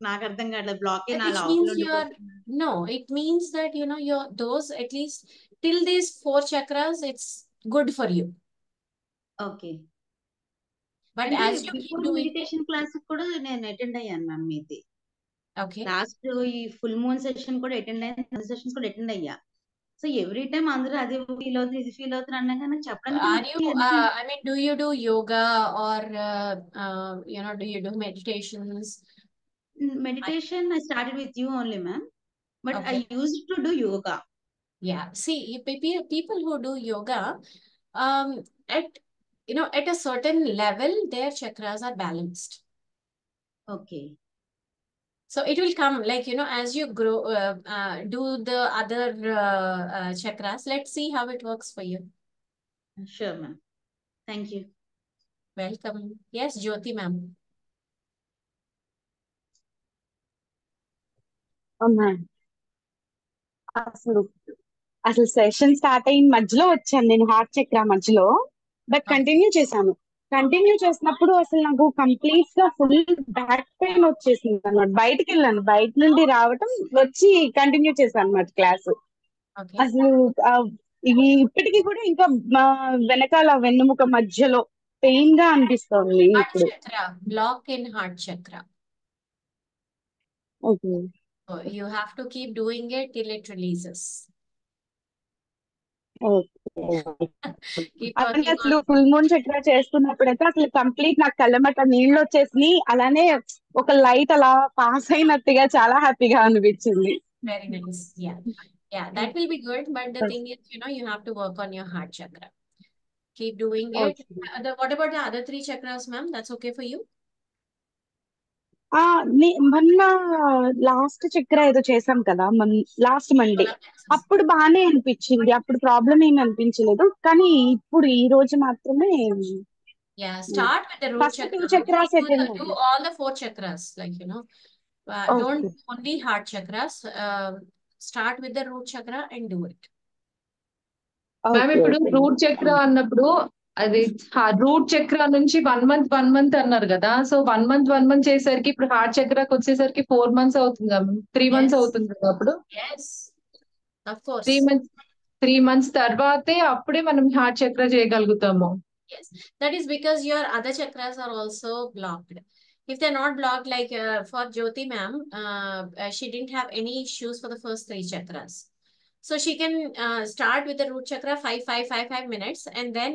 నాకు అర్థం కావట్లేదు. Black నా Which లోపల means ఉండిపోతుంది. no, it means that your those at least till these 4 chakras, it's good for you. Okay But అంటే as you keep before doing it, meditation class కూడా నేను అటెండ్ అయ్యాను మ్యామ్ మీది. okay, లాస్ట్ ఈ full moon session కూడా attend అయ్యాను, sessions కూడా attend అయ్యా. సో ఎవ్రీ టైం అందరూ అదే ఫీల్ అవుతుంది, ఇది ఫీల్ అవుతుంది అన్నా కానీ చెప్పడానికి are నాకు you ఎంత I mean, do you do yoga or do you do meditations? meditation I started with you only ma'am, but I Okay. used to do yoga. Yeah, see, people who do yoga, at at a certain level, their chakras are balanced. Okay, So it will come like, as you grow, do the other chakras. Let's see how it works for you. sure ma'am, thank you. Welcome. Yes, Jyoti ma'am. అసలు session start అయిన మధ్యలో వచ్చాను నేను, heart చక్ర మధ్యలో. But continue చేశాను. Continue చేసినప్పుడు అసలు నాకు కంప్లీట్ గా ఫుల్ బ్యాక్ పెయిన్ వచ్చేసింది అనమాట. బయటికి వెళ్ళాను, బయట నుండి రావటం వచ్చి కంటిన్యూ చేశాను అనమాట క్లాస్. Okay. అసలు ఇవి ఇప్పటికీ కూడా ఇంకా మా వెనకాల వెన్నుముక మధ్యలో పెయిన్ గా అనిపిస్తుంది Heart ఇప్పుడు. chakra, block in heart chakra. Okay. So you have to keep doing it till it releases. Keep అదే working అసలు on. ఫుల్ మూన్ చక్ర చేస్తున్నప్పుడైతే అసలు కంప్లీట్ నాకు కళ్ళమట నీళ్ళు వచ్చేసి అలానే ఒక లైట్ అలా పాస్ అయినట్టుగా చాలా హ్యాపీగా అనిపించింది. Very nice. Yeah, that will be good. But the thing is, you have to work on your heart chakra. Keep doing it. What about the other 3 chakras, ma'am? That's okay for you? మొన్న last చక్ర ఏదో చేసాం కదా, last Monday, అప్పుడు బాగానే అనిపించింది, అప్పుడు problem ఏమి అనిపించలేదు. కానీ ఇప్పుడు ఈ రోజు మాత్రమే. Yeah, start with the root first chakra. 2 chakras Do all the 4 chakras, like, don't do only heart chakras. Start with the root chakra and do it. Ma'am ఇప్పుడు రూట్ చక్ర అన్నప్పుడు అది రూట్ చక్ర నుంచి 1 month అన్నారు కదా. సో 1 month చేసరికి ఇప్పుడు heart చక్రాకి వచ్చేసరికి 4 months అవుతుంది, 3 months Yes. అవుతుంది కదా. అప్పుడు Yes, of course. 3 months తర్వాతే అప్పుడే మనం హార్ట్ చక్ర చేయగలుగుతాము. Yes, that is because your other chakras are also blocked. If they're not blocked, like for Jyoti ma'am, she didn't have any issues for the first 3 chakras. So she can start with the root chakra 5 minutes and then,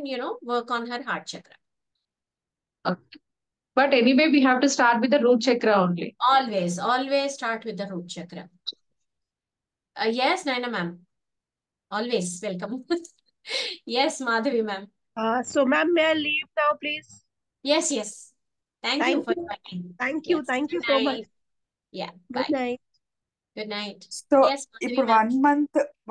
work on her heart chakra. Okay. But anyway, we have to start with the root chakra only. Always start with the root chakra. Yes, Naina ma'am. Always welcome. Yes, Madhavi ma'am. So ma'am, may I leave now, please? Yes. Thank you for inviting. Thank you. Yes. Thank you Good so night. much. Yeah, Good bye. night. Good night. So Yes, Madhavi ఇప్పుడు ma'am.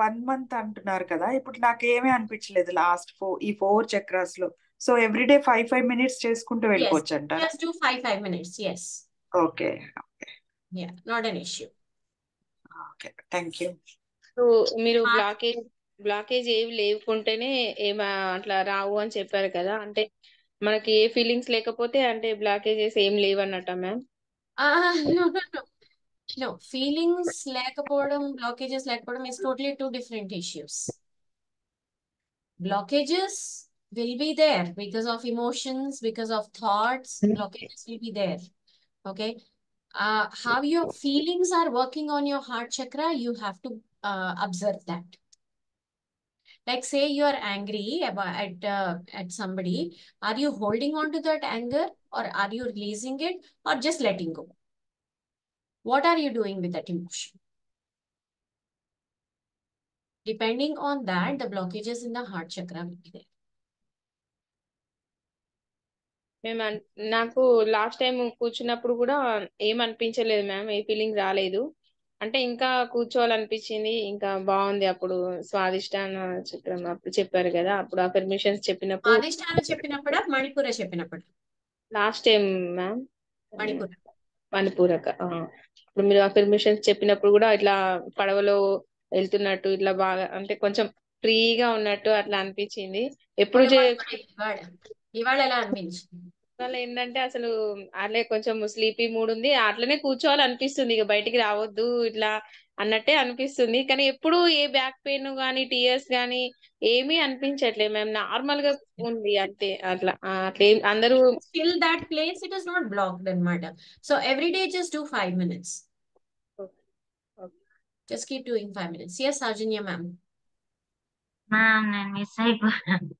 1 month అంటున్నారు కదా, ఇప్పుడు నాకేమీ అనిపించలేదు last 4 chakras లో. So everyday 5 minutes చేసుకుంటూ Yes, వెళ్ళిపోవచ్చు అంటారా? just do 5 minutes. Yes. Okay. Yeah, not an issue. Okay, thank you. So మీరు Madhavi, బ్లాకేజ్ ఏవి లేకుంటేనే అట్లా రావు అని చెప్పారు కదా, అంటే మనకి ఏ ఫీలింగ్స్ లేకపోతే అంటే బ్లాకేజెస్ ఏం లేవన్నట్ట ma'am? no, no, no. No, feelings లేకపోవడం, blockages లేకపోవడం is totally two different issues. Blockages will be there because of emotions, because of thoughts. Blockages will be there. Okay. How your feelings are working on your heart chakra, you have to observe that. Like say you are angry at somebody, are you holding on to that anger, or are you releasing it, or just letting go? What are you doing with that emotion? Depending on that, the blockages in the heart chakra will be there. నాకు last time కూర్చున్నప్పుడు కూడా ఏం అనిపించలేదు ma'am, ఏ feeling రాలేదు. అంటే ఇంకా కూర్చోవాలనిపించింది, ఇంకా బాగుంది. అప్పుడు స్వాదిష్టాన చక్రం అప్పుడు చెప్పారు కదా, అప్పుడు అఫర్మేషన్స్ చెప్పినప్పుడు స్వాదిష్టాన చెప్పినప్పుడా, మణిపూర చెప్పినప్పుడు? Last time ma'am Manipura. Manipuraka ఇప్పుడు మీరు అఫర్మేషన్స్ చెప్పినప్పుడు కూడా ఇట్లా పడవలో వెళ్తున్నట్టు, ఇట్లా బాగా అంటే కొంచెం ఫ్రీగా ఉన్నట్టు అట్లా అనిపించింది. ఎప్పుడు ఇవాళ ఎలా అనిపించింది? అసలు ఏంటంటే అసలు అట్లే కొంచెం స్లీపీ మూడ్ ఉంది, అట్లనే కూర్చోవాలి అనిపిస్తుంది, ఇక బయటికి రావద్దు ఇట్లా అన్నట్టే అనిపిస్తుంది. కానీ ఎప్పుడు ఏ బ్యాక్ పెయిన్ గానీ టీయర్స్ గానీ ఏమీ అనిపించట్లేదు మ్యామ్, నార్మల్ గా ఉంది అంతే. అట్లా అందరూ Till that place it is not blocked anamata. So every day just do 5 minutes. Just keep doing 5 minutes. Yes, Arjanya ma'am. Ma'am నేను మిస్ అయిపోయాను.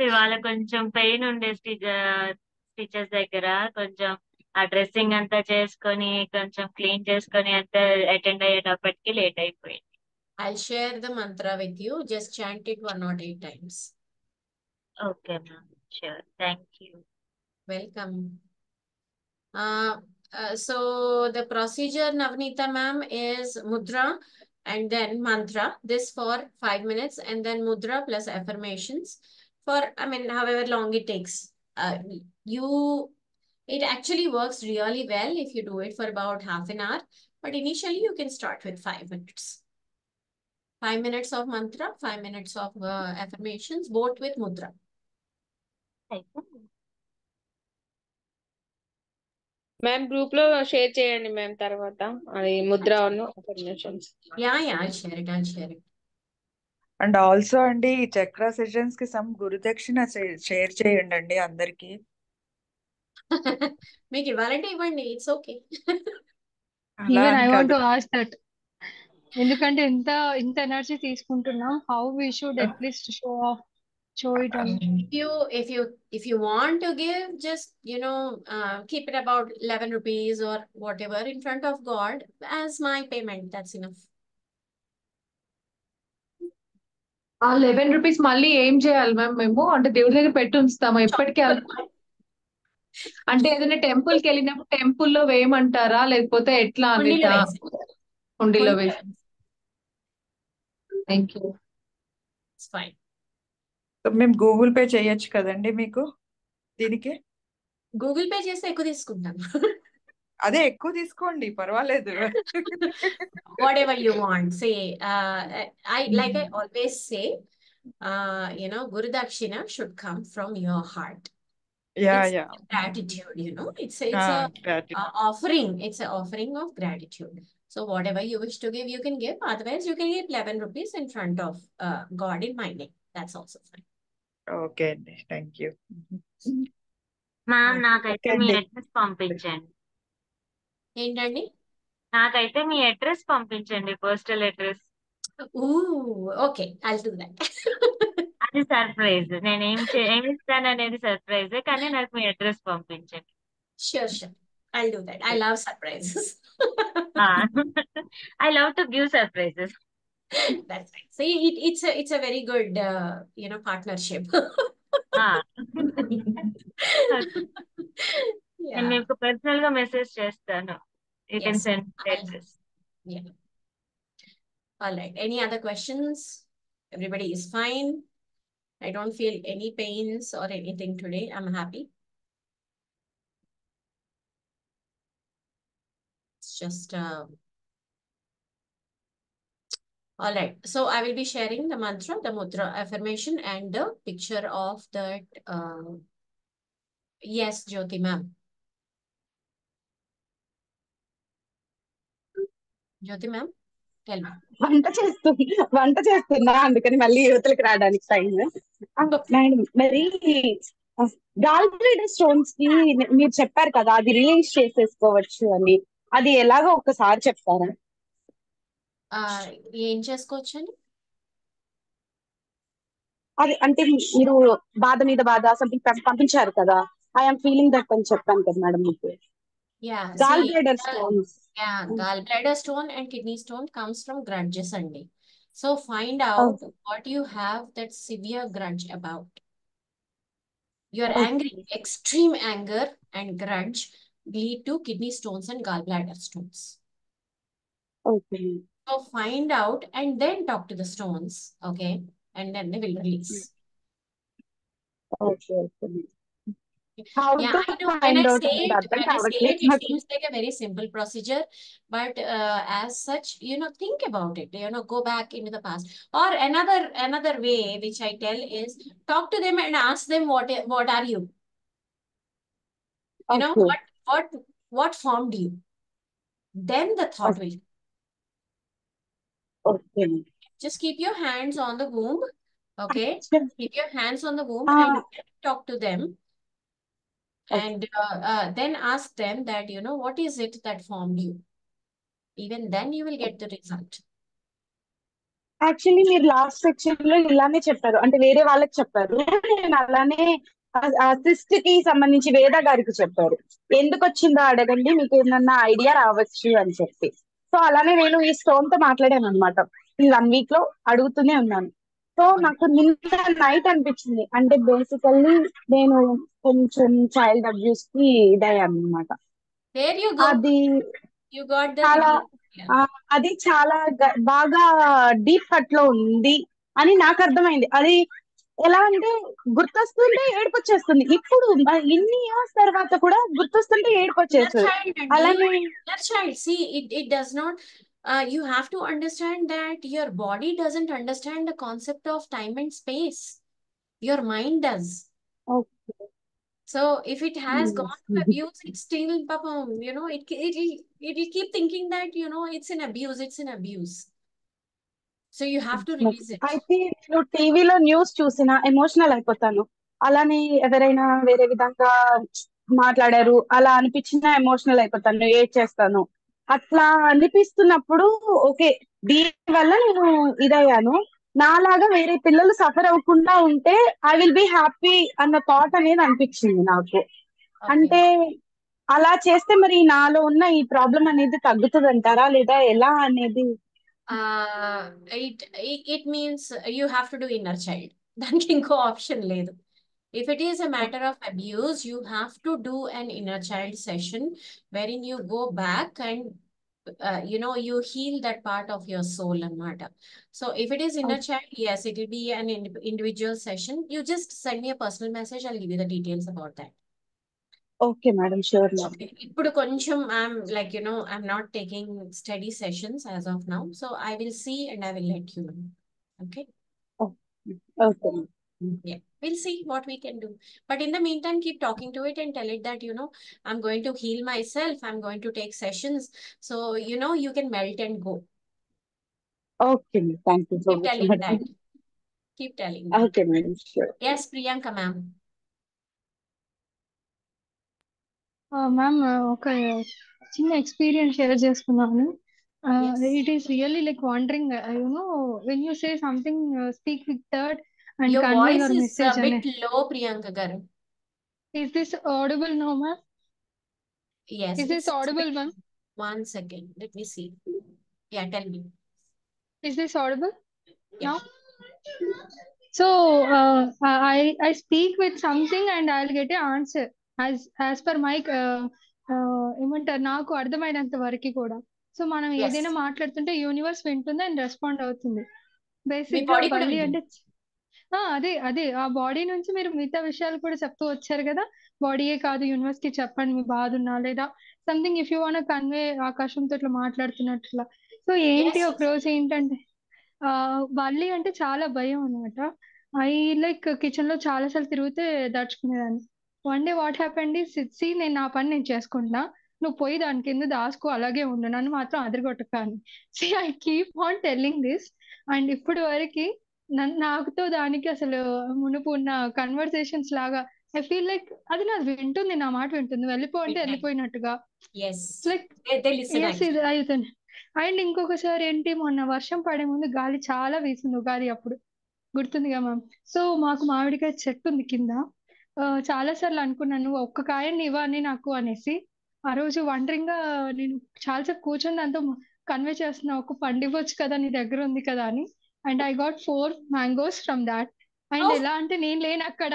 ఇవాళ కొంచెం పెయిన్ ఉండే స్టిచెస్ దగ్గర, కొంచెం ఆ డ్రెస్సింగ్ అంతా చేసుకొని కొంచెం క్లీన్ చేసుకొని అంతా అటెండ్ అయ్యేటప్పటికి లేట్ అయిపోయింది. I'll share the mantra with you. Just chant it 108 times. Okay, ma'am. Sure. Thank you. Welcome. So the procedure, Navneeta ma'am, is mudra and then mantra. This for 5 minutes, and then mudra plus affirmations for, I mean, however long it takes. It actually works really well if you do it for about half an hour. But initially you can start with 5 minutes. 5 minutes of mantra, 5 minutes of affirmations, both with mudra. Ma'am group లో share చేయండి ma'am తర్వాత అది Mudra affirmations. Yeah, I'll share it. And also అండి, ఈ చక్ర sessions కి some గురుదక్షిణ share చేయండి అండి అందరికి. మీకు ఇవ్వాలంటే ఇవ్వండి, it's okay. Even I want to ask that, ఎందుకంటే ఇంత ఎనర్జీ తీసుకుంటున్నాం, how we should at least show it on. If you want to give, just keep it about 11 rupees or whatever in front of God as my payment. That's enough. ఆ 11 rupees మళ్ళీ ఏం చేయాలి ma'am మేము? అంటే దేవుడి దగ్గర పెట్టి ఉంచుతామా ఎప్పటికీ? అంటే ఏదైనా టెంపుల్ కి వెళ్ళినప్పుడు టెంపుల్లో వేయమంటారా, లేకపోతే ఎట్లా అనేది? హుండీలో వేసి. Thank you. ఫైన్. మేము గూగుల్ పే చేయొచ్చు కదండి మీకు దీనికి? గూగుల్ పే చేస్తే ఎక్కువ తీసుకుంటాను. అదే ఎక్కువ తీసుకోండి, పర్వాలేదు. Whatever you want, say. I always say, Guru Dakshina should come from your heart. Yeah. Gratitude, it's gratitude. offering. It's an offering of gratitude. So whatever you wish to give, you can give. Otherwise, you can give 11 rupees in front of God in my name. That's also fine. Okay అండి, thank you. Ma'am నాకైతే మీ address పంపించండి. ఏంటండి? నాకైతే మీ address పంపించండి, postal address. Okay, I'll do that. అది surprise. నేను ఏమి ఇస్తాను అనేది సర్ప్రైజ్, కానీ నాకు మీ అడ్రస్ పంపించండి. Sure. I'll do that. I love surprises. I love to give surprises. That's right. See, it's a very good partnership. నేను మీకు పర్సనల్ గా మెసేజ్ చేస్తాను. You can Yes, send I'll, text. yeah. All right. Any other questions? Everybody is fine. I don't feel any pains or anything today. I'm happy. It's just, all right. So I will be sharing the mantra, the mudra affirmation, and the picture of that. Yes, Jyoti ma'am. Jyoti ma'am, tell me. వంట చేస్తున్నా అందుకని మళ్ళీ యువతలకు రావడానికి time. Madam మరి gall bladder stones కి మీరు చెప్పారు కదా అది రిలీజ్ చేసేసుకోవచ్చు అని, అది ఎలాగో ఒకసారి చెప్తారా? ఏం చేసుకోవచ్చు అని? అది అంటే మీరు బాధ మీద బాధ సంథింగ్ పంపించారు కదా, ఐఎమ్ ఫీలింగ్ దట్ అని చెప్పాను కదా మేడం మీకు. Yeah, gall see, bladder stones. yeah, gallbladder stone and kidney stone comes from grudges only. So find out what you have that severe grudge about. You're angry, extreme anger and grudge lead to kidney stones and gallbladder stones. Okay. So find out and then talk to the stones, okay? And then they will release. Okay. How Yeah, to I know. When I find out say అనేది it, అర్థం when I say కావట్లేదు it, it నాకు. seems like a very simple procedure, but as such, think about it. Go back into the past. Or another way which I tell is talk to them and ask them what are you? You know Okay. what formed you? Then the thought will. Okay. Just keep your hands on the womb, okay? Keep your hands on the womb and talk to them. And then ask them that, what is it that formed you? Even then you will get the result. Actually మీరు last section లో ఇలానే చెప్పారు, అంటే వేరే వాళ్ళకి చెప్పారు, నేను అలానే సిస్ట్ కి సంబంధించి వేద గారికి చెప్పారు, ఎందుకు వచ్చిందో అడగండి మీకు ఏమన్నా ఐడియా రావచ్చు అని చెప్పి. సో అలానే నేను ఈ స్టోన్ తో మాట్లాడాను అనమాట. ఈ 1 వీక్ లో అడుగుతూనే ఉన్నాను. సో నాకు నిన్న నైట్ అనిపించింది, అంటే బేసికల్లీ నేను కొంచెం చైల్డ్ అబ్యూస్ కి ఇదయ్యాను అనమాట. There you go. అది You got the చాలా yeah. అది చాలా బాగా డీప్ కట్ లో ఉంది అని నాకు అర్థమైంది. అది ఎలా అంటే గుర్తొస్తుంటే ఏడుపు వచ్చేస్తుంది. ఇప్పుడు ఇన్ని ఇయర్స్ తర్వాత కూడా గుర్తొస్తుంటే ఏడుపు Inner వచ్చేస్తుంది. child, అలానే inner child. See, it does not. You have to understand that your body doesn't understand the concept of time and space. Your mind does. okay. So if it has gone to abuse, it's still, it will keep thinking that, it's an abuse, it's an abuse. So you have to release it. అయితే నేను టీవీలో news చూసిన emotional అయిపోతాను. అలానే ఎవరైనా వేరే విధంగా మాట్లాడారు అలా అనిపించినా ఎమోషనల్ అయిపోతాను, ఏడ్చేస్తాను. అట్లా అనిపిస్తున్నప్పుడు ఓకే దీని వల్ల నేను ఇదయ్యాను, నాలాగా వేరే పిల్లలు సఫర్ అవ్వకుండా ఉంటే ఐ విల్ బి హ్యాపీ అన్న థాట్ అనేది అనిపించింది నాకు. అంటే అలా చేస్తే మరి నాలో ఉన్న ఈ ప్రాబ్లం అనేది తగ్గుతుంది అంటారా లేదా ఎలా అనేది? It means you have to do inner child. దానికి ఇంకో ఆప్షన్ లేదు. If it is a matter of abuse, you have to do an inner child session wherein you go back and you heal that part of your soul anamata. So if it is inner child, yes, it will be an individual session. You just send me a personal message, I'll give you the details about that. Okay madam, sure madam. Okay, ఇప్పుడు కొంచెం I'm not taking steady sessions as of now, so I will see and I will let you know. Okay. Okay. Yeah, we'll see what we can do. But in the meantime, keep talking to it and tell it that, I'm going to heal myself. I'm going to take sessions. So, you can melt and go. Okay, thank you so Keep much, telling madam. that. Keep telling that. Okay, madam, sure. Yes, Priyanka ma'am. Ma'am ఒక చిన్న experience share చేసుకున్నాను. It is really like wondering, when you say something, speak with that and Your convey voice your is message. a bit low, Priyanka garu. Is this audible now, ma'am? Yes. Is this audible, ma'am? One second. Let me see. Yeah, tell me. Is this audible Yeah. now? So I speak with something and I'll get an answer as per my ఏమంటారు నాకు అర్థమైనంత వరకు కూడా. So మనం Yes. ఏదైనా మాట్లాడుతుంటే universe వింటుంది and respond అవుతుంది. మీ basic గా బాడీ కూడా బల్లి అంటే వింటుంది. అదే ఆ బాడీ నుంచి మీరు మిగతా విషయాలు కూడా చెప్తూ వచ్చారు కదా. బాడీయే కాదు యూనివర్స్ కి చెప్పండి మీ బాధ ఉన్నా లేదా something if you want convey ఆకాశంతో ఇట్లా మాట్లాడుతున్నట్లా. సో ఏంటి Yes, ఒక yes. రోజు ఏంటంటే బల్లి అంటే చాలా భయం అనమాట. ఐ లైక్ కిచెన్ లో చాలా సార్లు తిరిగితే దాచుకునేదాన్ని. One day what happened see నేను నా పని నేను చేసుకుంటున్నా, నువ్వు పోయి దాని కింద దాసుకో అలాగే ఉండు, నన్ను మాత్రం అదరగొట్టకాని. See I keep on telling this. And ఇప్పటి వరకు నాకుతో దానికి అసలు మునుపు ఉన్న కన్వర్సేషన్స్ లాగా ఐ ఫీల్ లైక్ అది నాకు వింటుంది, నా మాట వింటుంది. వెళ్ళిపో అంటే Midnight. వెళ్ళిపోయినట్టుగా Yes. Like They listen ఇది actually. అవుతుంది. అండ్ ఇంకొకసారి ఏంటి మొన్న వర్షం పడే ముందు గాలి చాలా వీసింది ఉగాది అప్పుడు, గుర్తుందిగా మ్యామ్. సో మాకు మామిడికాయ చెట్టు ఉంది కింద. చాలా సార్లు అనుకున్నాను ఒక్క కాయని ఇవ్వని నాకు అనేసి. ఆ రోజు వండరింగ్ గా నేను చాలాసేపు కూర్చొని దాంతో కన్వే చేస్తున్నా, ఒక పండు ఇవ్వచ్చు కదా నీ దగ్గర ఉంది కదా అని. And I got 4 mangoes from that. And Oh, ఎలా అంటే నేను లేను అక్కడ,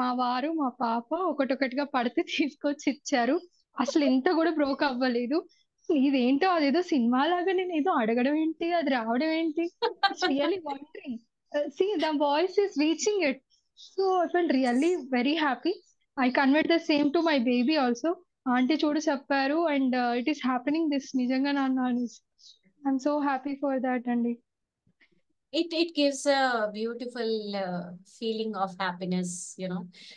మా వారు మా పాప ఒకటొకటిగా పడితే తీసుకొచ్చి ఇచ్చారు. అసలు ఎంత కూడా బ్రోక్ అవ్వలేదు. ఇదేంటో అదేదో సినిమా లాగా నేను ఏదో అడగడం ఏంటి అది రావడం ఏంటి. It's really wondering. See, the voice is reaching it. So I felt really very happy. I conveyed the same to my baby also. Aunty చూడు చెప్పారు and it is happening this నిజంగా నాన్న అనేసి. I'm so happy for that అండి. it gives a beautiful feeling of happiness,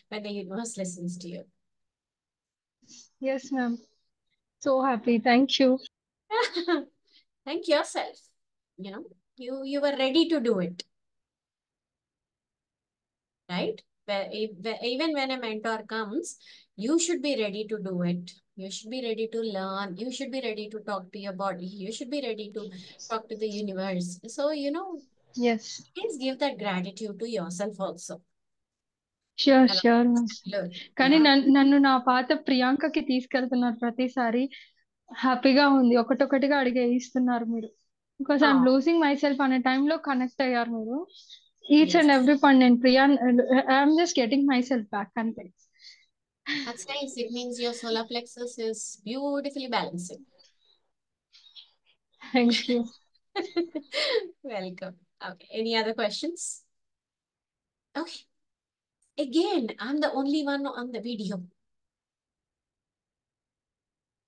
when the universe listens to you. Yes, ma'am. So happy. Thank you. Thank yourself. You were ready to do it, right? Even when a mentor comes, you should be ready to do it. You should be ready to learn. You should be ready to talk to your body. You should be ready to talk to the universe. So, Yes. please give that gratitude to yourself also. Sure, Hello. sure, ma'am. Hello. కానీ Yeah. నన్ను నా పాత ప్రియాంకకి తీసుకెళ్తున్నారు ప్రతిసారి. హ్యాపీగా ఉంది, ఒకటొకటిగా ఇస్తున్నారు మీరు. Because I'm Oh, losing myself అనే టైంలో కనెక్ట్ అయ్యారు మీరు. Each yes. And every point నేను I'm just getting myself back అంతే. That's nice. It means your solar plexus is beautifully balancing. Thank you. Welcome. Okay. Any other questions? Okay. Again, I'm the only one on the video.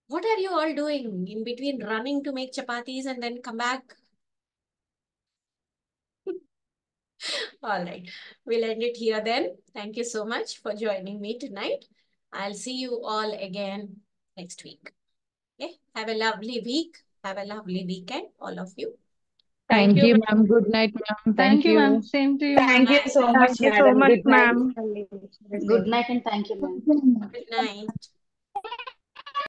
What are you all doing in between running to make chapatis and then come back? All right. We'll end it here then. Thank you so much for joining me tonight. I'll see you all again next week. Okay. Have a lovely week. Have a lovely weekend, all of you. Thank Thank you, you, ma'am. ma'am. Good night, ma'am. Thank Thank you, ma'am. you. Same to you, ma'am. Thank you Bye. so much, Thank you so madam. much, Good night. ma'am. Good night.